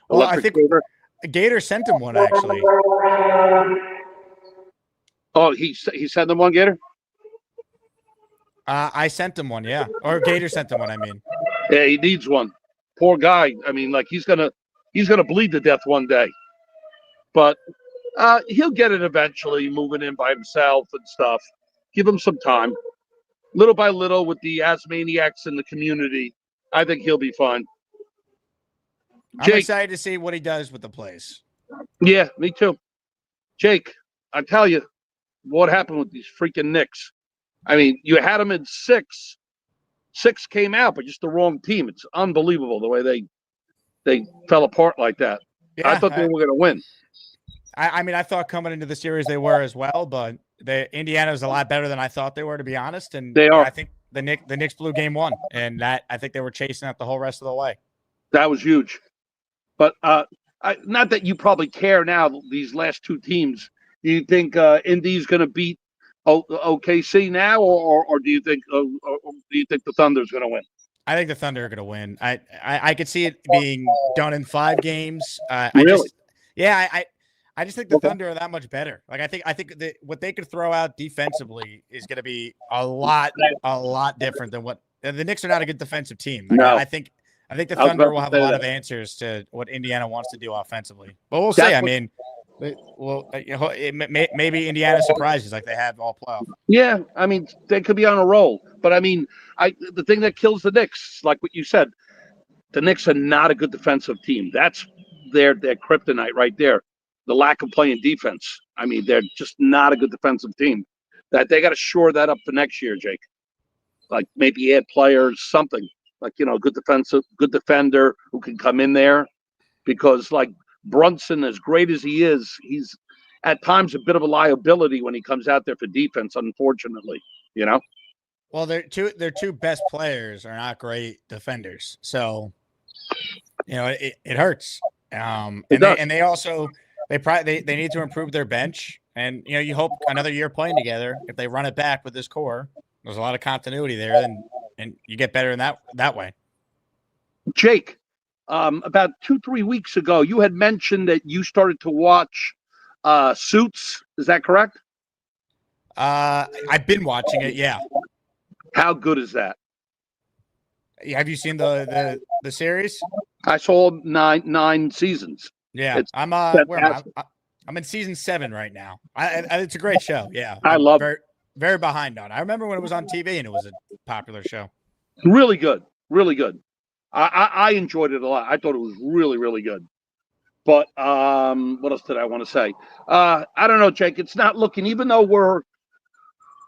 Well, I think shaver? Gator sent him one, actually. Oh, he sent him one, Gator? I sent him one, yeah. Or Gator sent him one, I mean. Yeah, he needs one. Poor guy. I mean, like he's gonna bleed to death one day. But he'll get it eventually, moving in by himself and stuff. Give him some time. Little by little with the ASMANIACS in the community, I think he'll be fine. I'm excited to see what he does with the place. Yeah, me too. Jake, I tell you, what happened with these freaking Knicks? I mean, you had them in 6. 6 came out, but just the wrong team. It's unbelievable the way they fell apart like that. Yeah, I thought they were going to win. I mean, I thought coming into the series they were as well, but Indiana's a lot better than I thought they were, to be honest. And they are. I think the Knicks blew game 1, and that I think they were chasing that the whole rest of the way. That was huge. But not that you probably care now. These last 2 teams. Do you think Indy's going to beat OKC now, or do you think the Thunder's going to win? I think the Thunder are going to win. I could see it being done in 5 games. Really? I just think the Thunder are that much better. Like I think that what they could throw out defensively is going to be a lot different than what the Knicks are. Not a good defensive team. No. I think the Thunder will have a lot of answers to what Indiana wants to do offensively. But we'll see. I mean, maybe Indiana surprises like they have all playoff. Yeah, I mean they could be on a roll, but I mean, the thing that kills the Knicks, like what you said, the Knicks are not a good defensive team. That's their kryptonite right there. The lack of playing defense. I mean, they're just not a good defensive team. That they got to shore that up for next year, Jake. Like maybe add players, something like good defender who can come in there, because like Brunson, as great as he is, he's at times a bit of a liability when he comes out there for defense. Unfortunately, Well, their two best players are not great defenders, so it hurts. They also they need to improve their bench, and you hope another year playing together. If they run it back with this core, there's a lot of continuity there, and you get better in that way. Jake, about 2-3 weeks ago, you had mentioned that you started to watch Suits. Is that correct? I've been watching it. Yeah. How good is that? Have you seen the series? I saw 9 seasons. Yeah, I'm I'm in season 7 right now. It's a great show. Yeah, I love it. Very behind on. I remember when it was on TV and it was a popular show. Really good, really good. I enjoyed it a lot. I thought it was really, really good. But what else did I want to say? I don't know, Jake. It's not looking, even though we're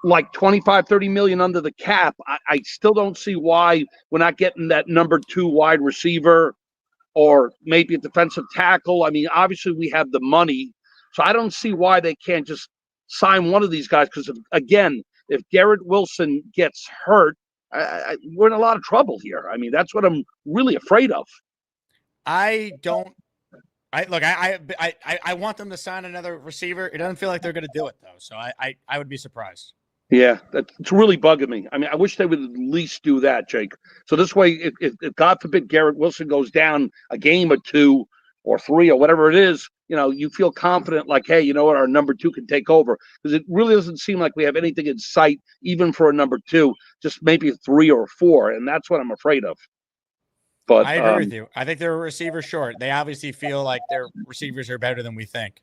like 25-30 million under the cap, I still don't see why we're not getting that number 2 wide receiver or maybe a defensive tackle. I mean, obviously we have the money, so I don't see why they can't just sign one of these guys, because if Garrett Wilson gets hurt, we're in a lot of trouble here. I mean, that's what I'm really afraid of. I want them to sign another receiver. It doesn't feel like they're going to do it, though, so I would be surprised. Yeah, it's really bugging me. I mean, I wish they would at least do that, Jake. So this way, if God forbid Garrett Wilson goes down a game or 2 or 3 or whatever it is, you feel confident like, hey, you know what, our number 2 can take over. Because it really doesn't seem like we have anything in sight, even for a number 2, just maybe a 3 or 4. And that's what I'm afraid of. But I agree with you. I think they're a receiver short. They obviously feel like their receivers are better than we think.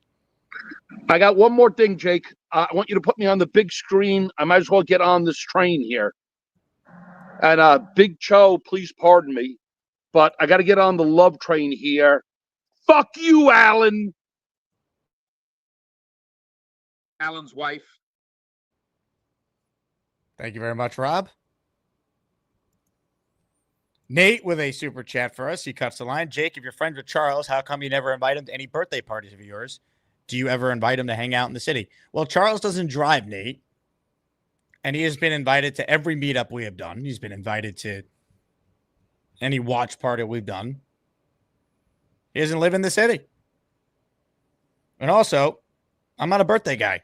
I got one more thing, Jake. I want you to put me on the big screen. I might as well get on this train here. And Big Cho, please pardon me. but I got to get on the love train here. Fuck you, Alan. Alan's wife. Thank you very much, Rob. Nate with a super chat for us. He cuts the line. Jake, if you're friends with Charles, how come you never invite him to any birthday parties of yours? Do you ever invite him to hang out in the city? Well, Charles doesn't drive, Nate. And he has been invited to every meetup we have done. He's been invited to any watch party we've done. He doesn't live in the city. And also, I'm not a birthday guy.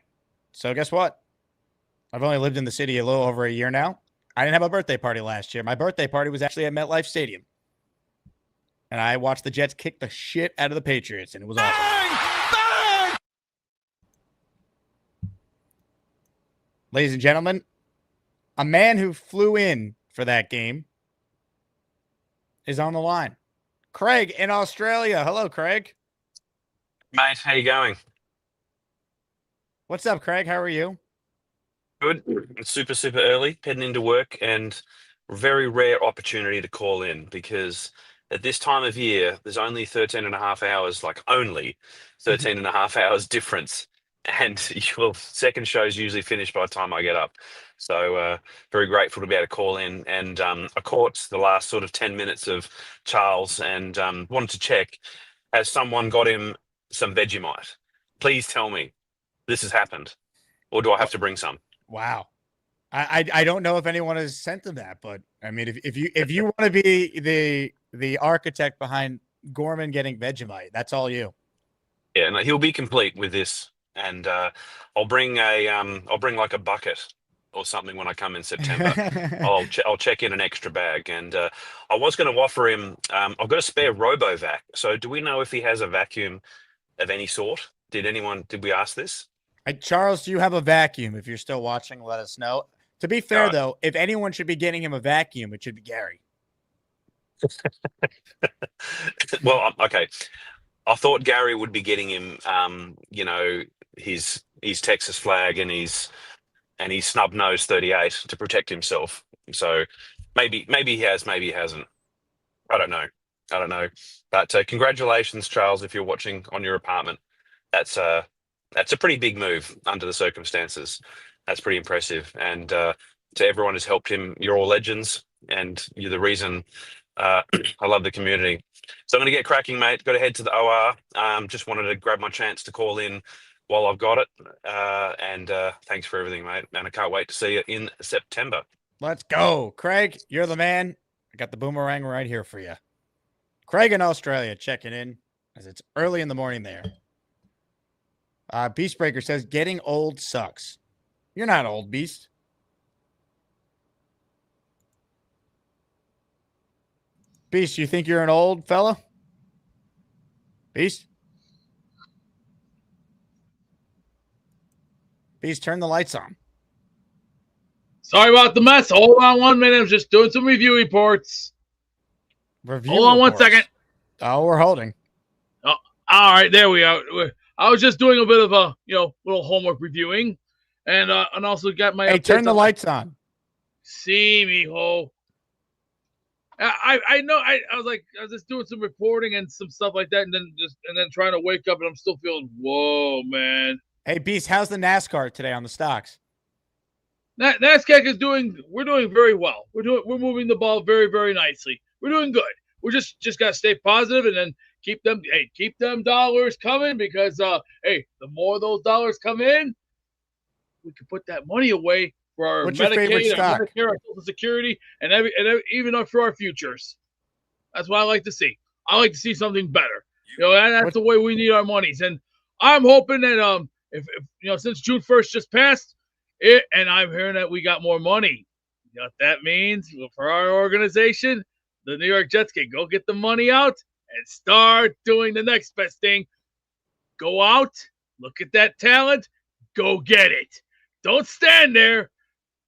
So guess what? I've only lived in the city a little over a year now. I didn't have a birthday party last year. My birthday party was actually at MetLife Stadium. And I watched the Jets kick the shit out of the Patriots, and it was awesome. Bang! Ladies and gentlemen, a man who flew in for that game is on the line. Craig in Australia. Hello, Craig. Mate, how you going? What's up, Craig? How are you? Good. It's super early, heading into work, and very rare opportunity to call in because at this time of year, there's only 13 and a half hours, like only 13 and a half hours difference. And your second show is usually finished by the time I get up. So very grateful to be able to call in. And I caught the last sort of 10 minutes of Charles and wanted to check, has someone got him some Vegemite? Please tell me this has happened. Or do I have to bring some? Wow. I don't know if anyone has sent him that, but I mean, if you want to be the architect behind Gorman getting Vegemite, that's all you. Yeah, and he'll be complete with this. And I'll bring like a bucket or something when I come in September. I'll check in an extra bag. And I was going to offer him. I've got a spare RoboVac. So do we know if he has a vacuum of any sort? Did we ask this? Charles, do you have a vacuum? If you're still watching, let us know. To be fair, though, if anyone should be getting him a vacuum, it should be Gary. Well, okay. I thought Gary would be getting him, his Texas flag and his snub nose 38 to protect himself. So maybe he has, maybe he hasn't. I don't know. But congratulations, Charles, if you're watching on your apartment. That's a pretty big move under the circumstances. That's pretty impressive. And to everyone who's helped him, you're all legends, and you're the reason I love the community. So I'm going to get cracking, mate. Got to head to the OR. Just wanted to grab my chance to call in while I've got it. And thanks for everything, mate. And I can't wait to see you in September. Let's go. Craig, you're the man. I got the boomerang right here for you. Craig in Australia checking in as it's early in the morning there. Beastbreaker says, getting old sucks. You're not old, Beast. Beast, you think you're an old fella? Beast? Beast, turn the lights on. Sorry about the mess. Hold on 1 minute. I'm just doing some review reports. Hold on 1 second. Oh, we're holding. Oh, all right, there we are. I was just doing a bit of a little homework reviewing, and also got my. Hey, turn the lights on. See me, ho. I know. I was just doing some reporting and some stuff like that, and then trying to wake up, and I'm still feeling whoa, man. Hey, Beast, how's the NASCAR today on the stocks? NASCAR is we're doing very well. We're moving the ball very, very nicely. We're doing good. We're just gotta stay positive and then keep them dollars coming because the more those dollars come in, we can put that money away for our Medicaid, our Medicare, our Social Security, and even for our futures. That's what I like to see. I like to see something better. That's the way we need our monies. And I'm hoping that if since June 1st just passed, and I'm hearing that we got more money. You know what that means for our organization? The New York Jets can go get the money out and start doing the next best thing. Go out, look at that talent, go get it. Don't stand there.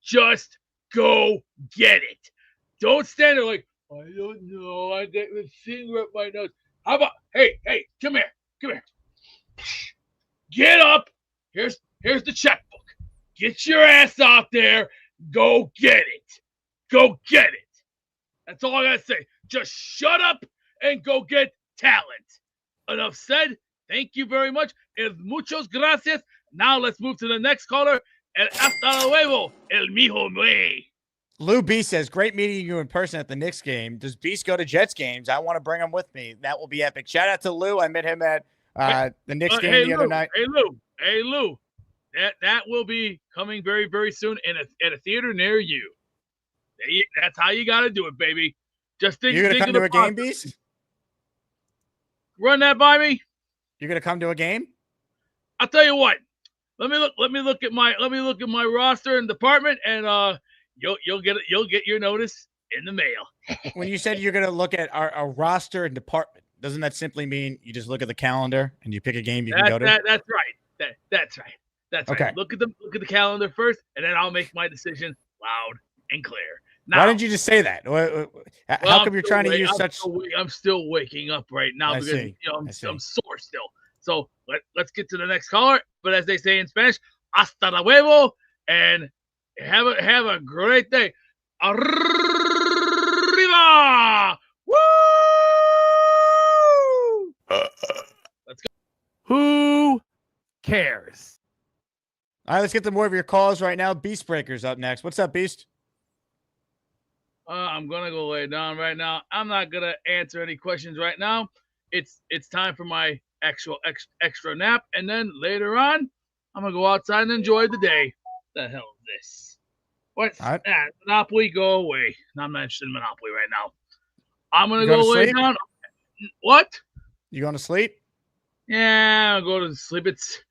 Just go get it. Don't stand there like, I don't know. I got the finger up my nose. How about, hey, come here. Get up. Here's the checkbook. Get your ass out there. Go get it. Go get it. That's all I got to say. just shut up and go get talent. Enough said. Thank you very much. Muchos gracias. Now let's move to the next caller. El hasta luego, el mijo me. Lou B says, great meeting you in person at the Knicks game. Does Beast go to Jets games? I want to bring him with me. That will be epic. Shout out to Lou. I met him at the Knicks game the other night. Hey, Lou. That will be coming very, very soon at a theater near you. That's how you got to do it, baby. Just think. You're going to come to a game, Beast? Run that by me. You're going to come to a game? I'll tell you what. Let me look at my roster and department, and you'll get your notice in the mail. When you said you're going to look at our roster and department, doesn't that simply mean you just look at the calendar and you pick a game you can go to? That's right. That's right. That's okay. Right. Look at the calendar first, and then I'll make my decision loud and clear. Now, why didn't you just say that? How come you're trying to use such? I'm still waking up right now because I'm sore still. So let's get to the next caller. But as they say in Spanish, hasta luego, and have a great day. Arriba! Woo! Let's go. Who cares? All right, let's get to more of your calls right now. Beast Breaker's up next. What's up, Beast? I'm gonna go lay down right now. I'm not gonna answer any questions right now. It's time for my actual extra nap, and then later on, I'm gonna go outside and enjoy the day. What the hell is this? What's that? Monopoly, go away. No, I'm not interested in Monopoly right now. I'm gonna go lay down. What? You going to sleep? Yeah, I'll go to sleep. It's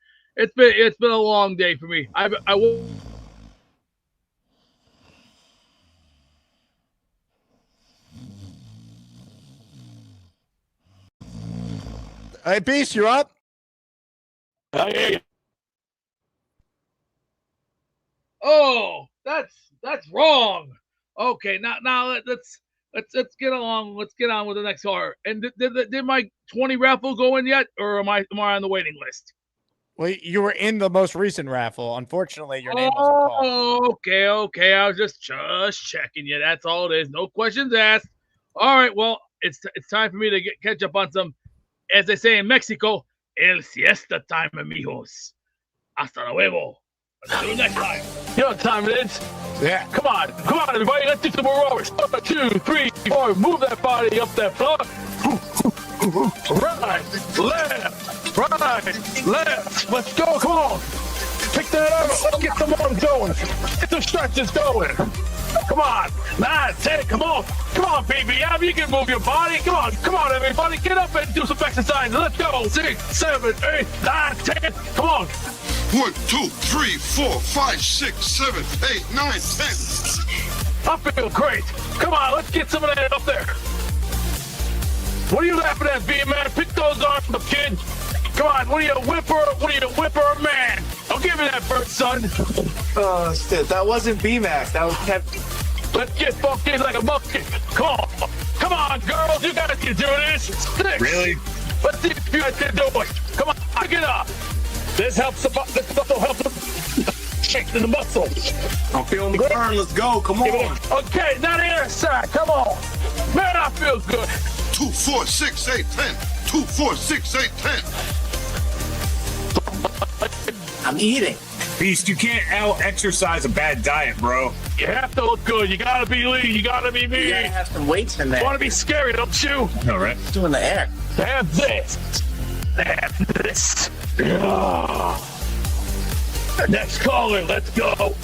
been a long day for me. I will. Hey, Beast, you're up. Oh, that's wrong. Okay, now let's get along. Let's get on with the next caller. And did my 20 raffle go in yet, or am I on the waiting list? Well, you were in the most recent raffle. Unfortunately, your name wasn't called. Okay. I was just checking you. That's all it is. No questions asked. All right. Well, it's time for me to catch up on some, as they say in Mexico, el siesta time, amigos. Hasta luego. Let's do it next time. You know what time it is? Yeah. Come on, everybody. Let's do some more rollers. 1, 2, 3, 4. Move that body up that floor. Right, left. Let's go. Come on. Pick that up. Let's get some arms going. Get the stretches going. Come on. 9, 10. Come on, baby. Yeah, you can move your body. Come on, everybody. Get up and do some exercise. Let's go. 6, 7, 8, 9, 10. Come on. 1, 2, 3, 4, 5, 6, 7, 8, 9, 10. I feel great. Come on, let's get some of that up there. What are you laughing at, B-Man? Pick those arms up, kid. Come on, what are you, a whipper or man? Don't give me that bird, son. Oh, shit, that wasn't B-Mac. That was Kevin. Let's get funky like a monkey. Come on, girls, you guys can do this. 6. Really? Let's see if you guys can do it. Come on, pick it up. This muscle helps strengthen the muscle. I'm feeling the burn. Let's go. Come on. Okay, now the other side. Come on. Man, I feel good. 2, 4, 6, 8, 10. 2, 4, 6, 8, 10. I'm eating. Beast, you can't out-exercise a bad diet, bro. You have to look good. You gotta be lean. You gotta be mean. You gotta have some weights in there. You wanna be scary, don't you? All right. Doing the air. Have this. Have this. Next caller, let's go.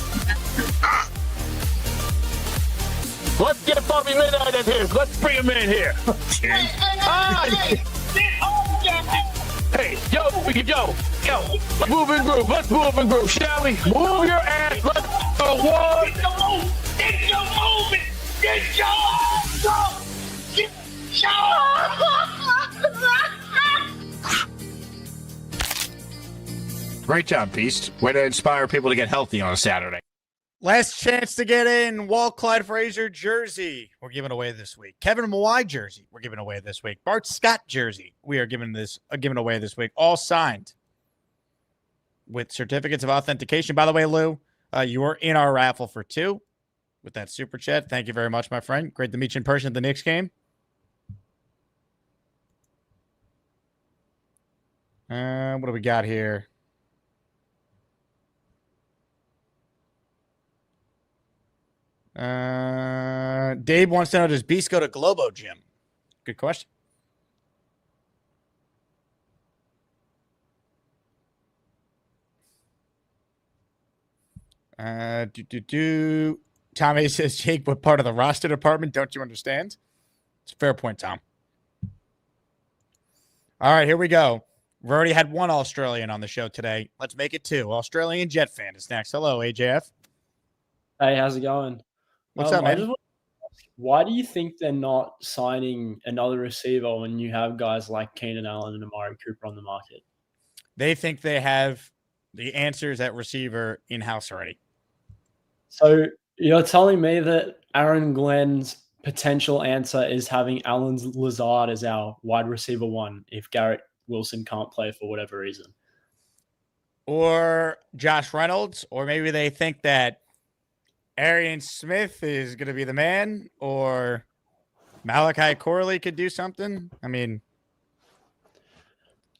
Let's get Bobby Midnight in here. Let's bring him in here. Hey, yo, move and groove. Let's move and groove, shall we? Move your ass. Let's go. One. Get your movement. Get your ass up. Get Great job, Beast. Way to inspire people to get healthy on a Saturday. Last chance to get in. Walt Clyde Frazier jersey we're giving away this week. Kevin Mawai jersey we're giving away this week. Bart Scott jersey we are giving away this week. All signed with certificates of authentication. By the way, Lou, you were in our raffle for 2 with that super chat. Thank you very much, my friend. Great to meet you in person at the Knicks game. What do we got here? Dave wants to know, does Beast go to Globo Gym? Good question. Tommy says, Jake, what part of the roster department don't you understand? It's a fair point, Tom. All right, here we go. We've already had one Australian on the show today. Let's make it two. Australian Jet fan is next. Hello, AJF. Hey, how's it going? What's up, man? Why do you think they're not signing another receiver when you have guys like Keenan Allen and Amari Cooper on the market? They think they have the answers at receiver in-house already. So you're telling me that Aaron Glenn's potential answer is having Alan Lazard as our wide receiver one if Garrett Wilson can't play for whatever reason? Or Josh Reynolds, or maybe they think that Arian Smith is going to be the man, or Malachi Corley could do something. I mean,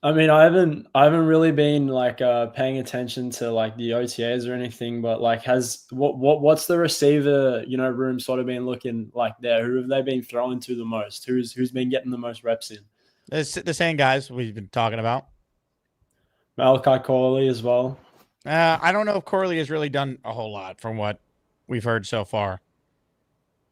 I haven't really been like paying attention to like the OTAs or anything, but like what's the receiver room sort of been looking like there? Who have they been throwing to the most? Who's been getting the most reps in? it's the same guys we've been talking about. Malachi Corley as well. I don't know if Corley has really done a whole lot from what we've heard so far.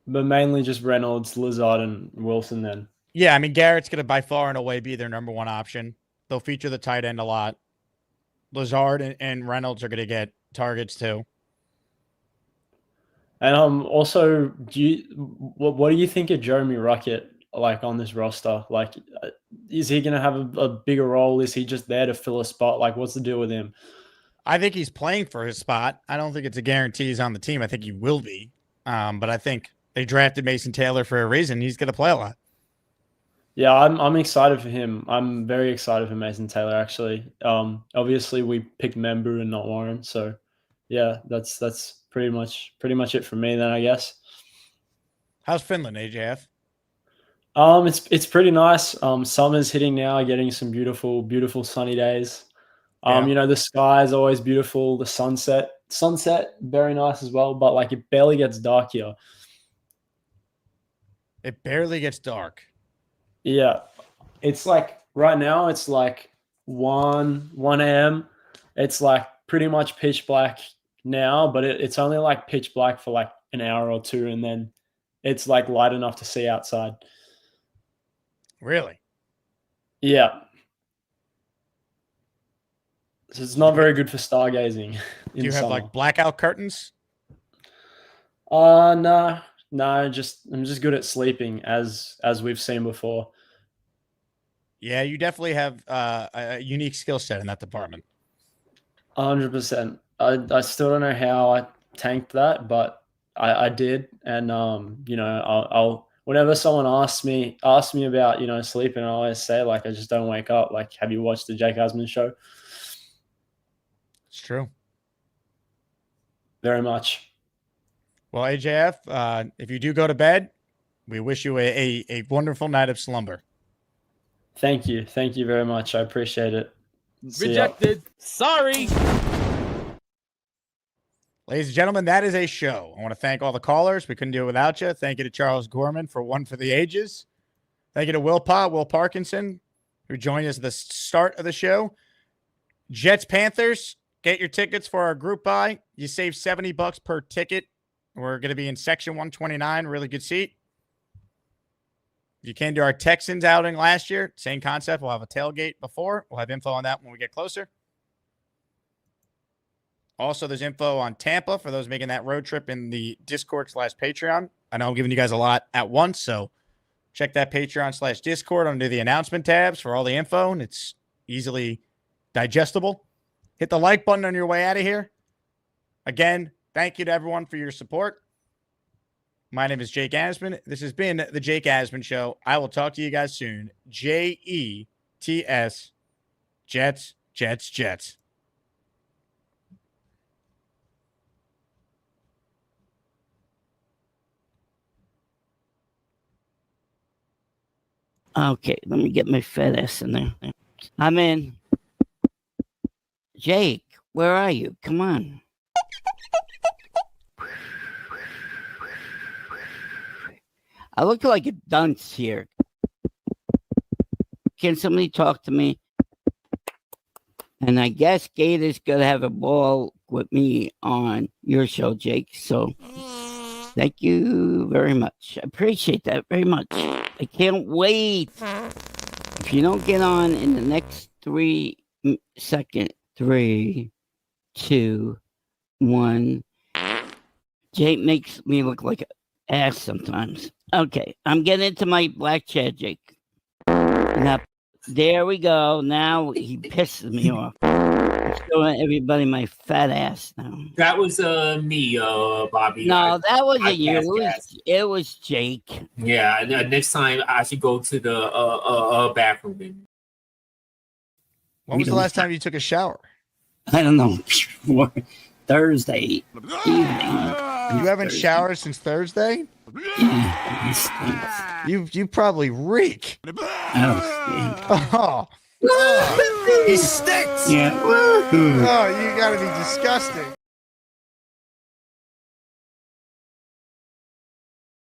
But mainly just Reynolds, Lazard, and Wilson then. Yeah, I mean, Garrett's going to by far and away be their number one option. They'll feature the tight end a lot. Lazard and Reynolds are going to get targets too. And also, what do you think of Jeremy Ruckett like on this roster? Like, is he going to have a bigger role? Is he just there to fill a spot? Like, what's the deal with him? I think he's playing for his spot. I don't think it's a guarantee he's on the team. I think he will be. But I think they drafted Mason Taylor for a reason. He's going to play a lot. Yeah, I'm excited for him. I'm very excited for Mason Taylor, actually. Obviously, we picked Membu and not Warren. So, yeah, that's pretty much it for me then, I guess. How's Finland, AJF? It's pretty nice. Summer's hitting now, getting some beautiful sunny days. The sky is always beautiful. The sunset, very nice as well. But like, it barely gets dark here. It barely gets dark. Yeah, it's like right now. It's like 1 a.m. It's like pretty much pitch black now, but it's only like pitch black for like an hour or two, and then it's like light enough to see outside. Really? Yeah. So it's not very good for stargazing. Do you have like blackout curtains? No. I'm just good at sleeping, as we've seen before. Yeah, you definitely have a unique skill set in that department. 100%. I still don't know how I tanked that, but I did. And I'll whenever someone asks me about sleeping, I always say like I just don't wake up. Like, have you watched the Jake Asman show? It's true. Very much. Well, AJF, if you do go to bed, we wish you a wonderful night of slumber. Thank you. Thank you very much. I appreciate it. Rejected. Sorry. Ladies and gentlemen, that is a show. I want to thank all the callers. We couldn't do it without you. Thank you to Charles Gorman for One for the Ages. Thank you to Will Parkinson, who joined us at the start of the show. Jets Panthers, get your tickets for our group buy. You save $70 per ticket. We're going to be in section 129, really good seat. If you came to our Texans outing last year, same concept. We'll have a tailgate before. We'll have info on that when we get closer. Also, there's info on Tampa for those making that road trip in the Discord/Patreon. I know I'm giving you guys a lot at once, so check that Patreon/Discord under the announcement tabs for all the info, and it's easily digestible. Hit the like button on your way out of here. Again, thank you to everyone for your support. My name is Jake Asman. This has been the Jake Asman Show. I will talk to you guys soon. JETS. Jets, Jets, Jets. Okay, let me get my fat ass in there. I'm in. Jake, where are you? Come on. I look like a dunce here. Can somebody talk to me? And I guess Gator's gonna have a ball with me on your show, Jake. So thank you very much. I appreciate that very much. I can't wait. If you don't get on in the next 3 seconds, 3, 2, 1. Jake makes me look like an ass sometimes. Okay, I'm getting into my black chair, Jake. Now, there we go. Now he pisses me off. I'm showing everybody my fat ass now. That was me, Bobby. No, that wasn't I you. passed gas. It was Jake. Yeah, next time I should go to the bathroom. Then. When was the last time you took a shower? I don't know. Thursday evening. You haven't showered since Thursday? You probably reek. Oh, Oh. He stinks. yeah. Oh, you gotta be disgusting.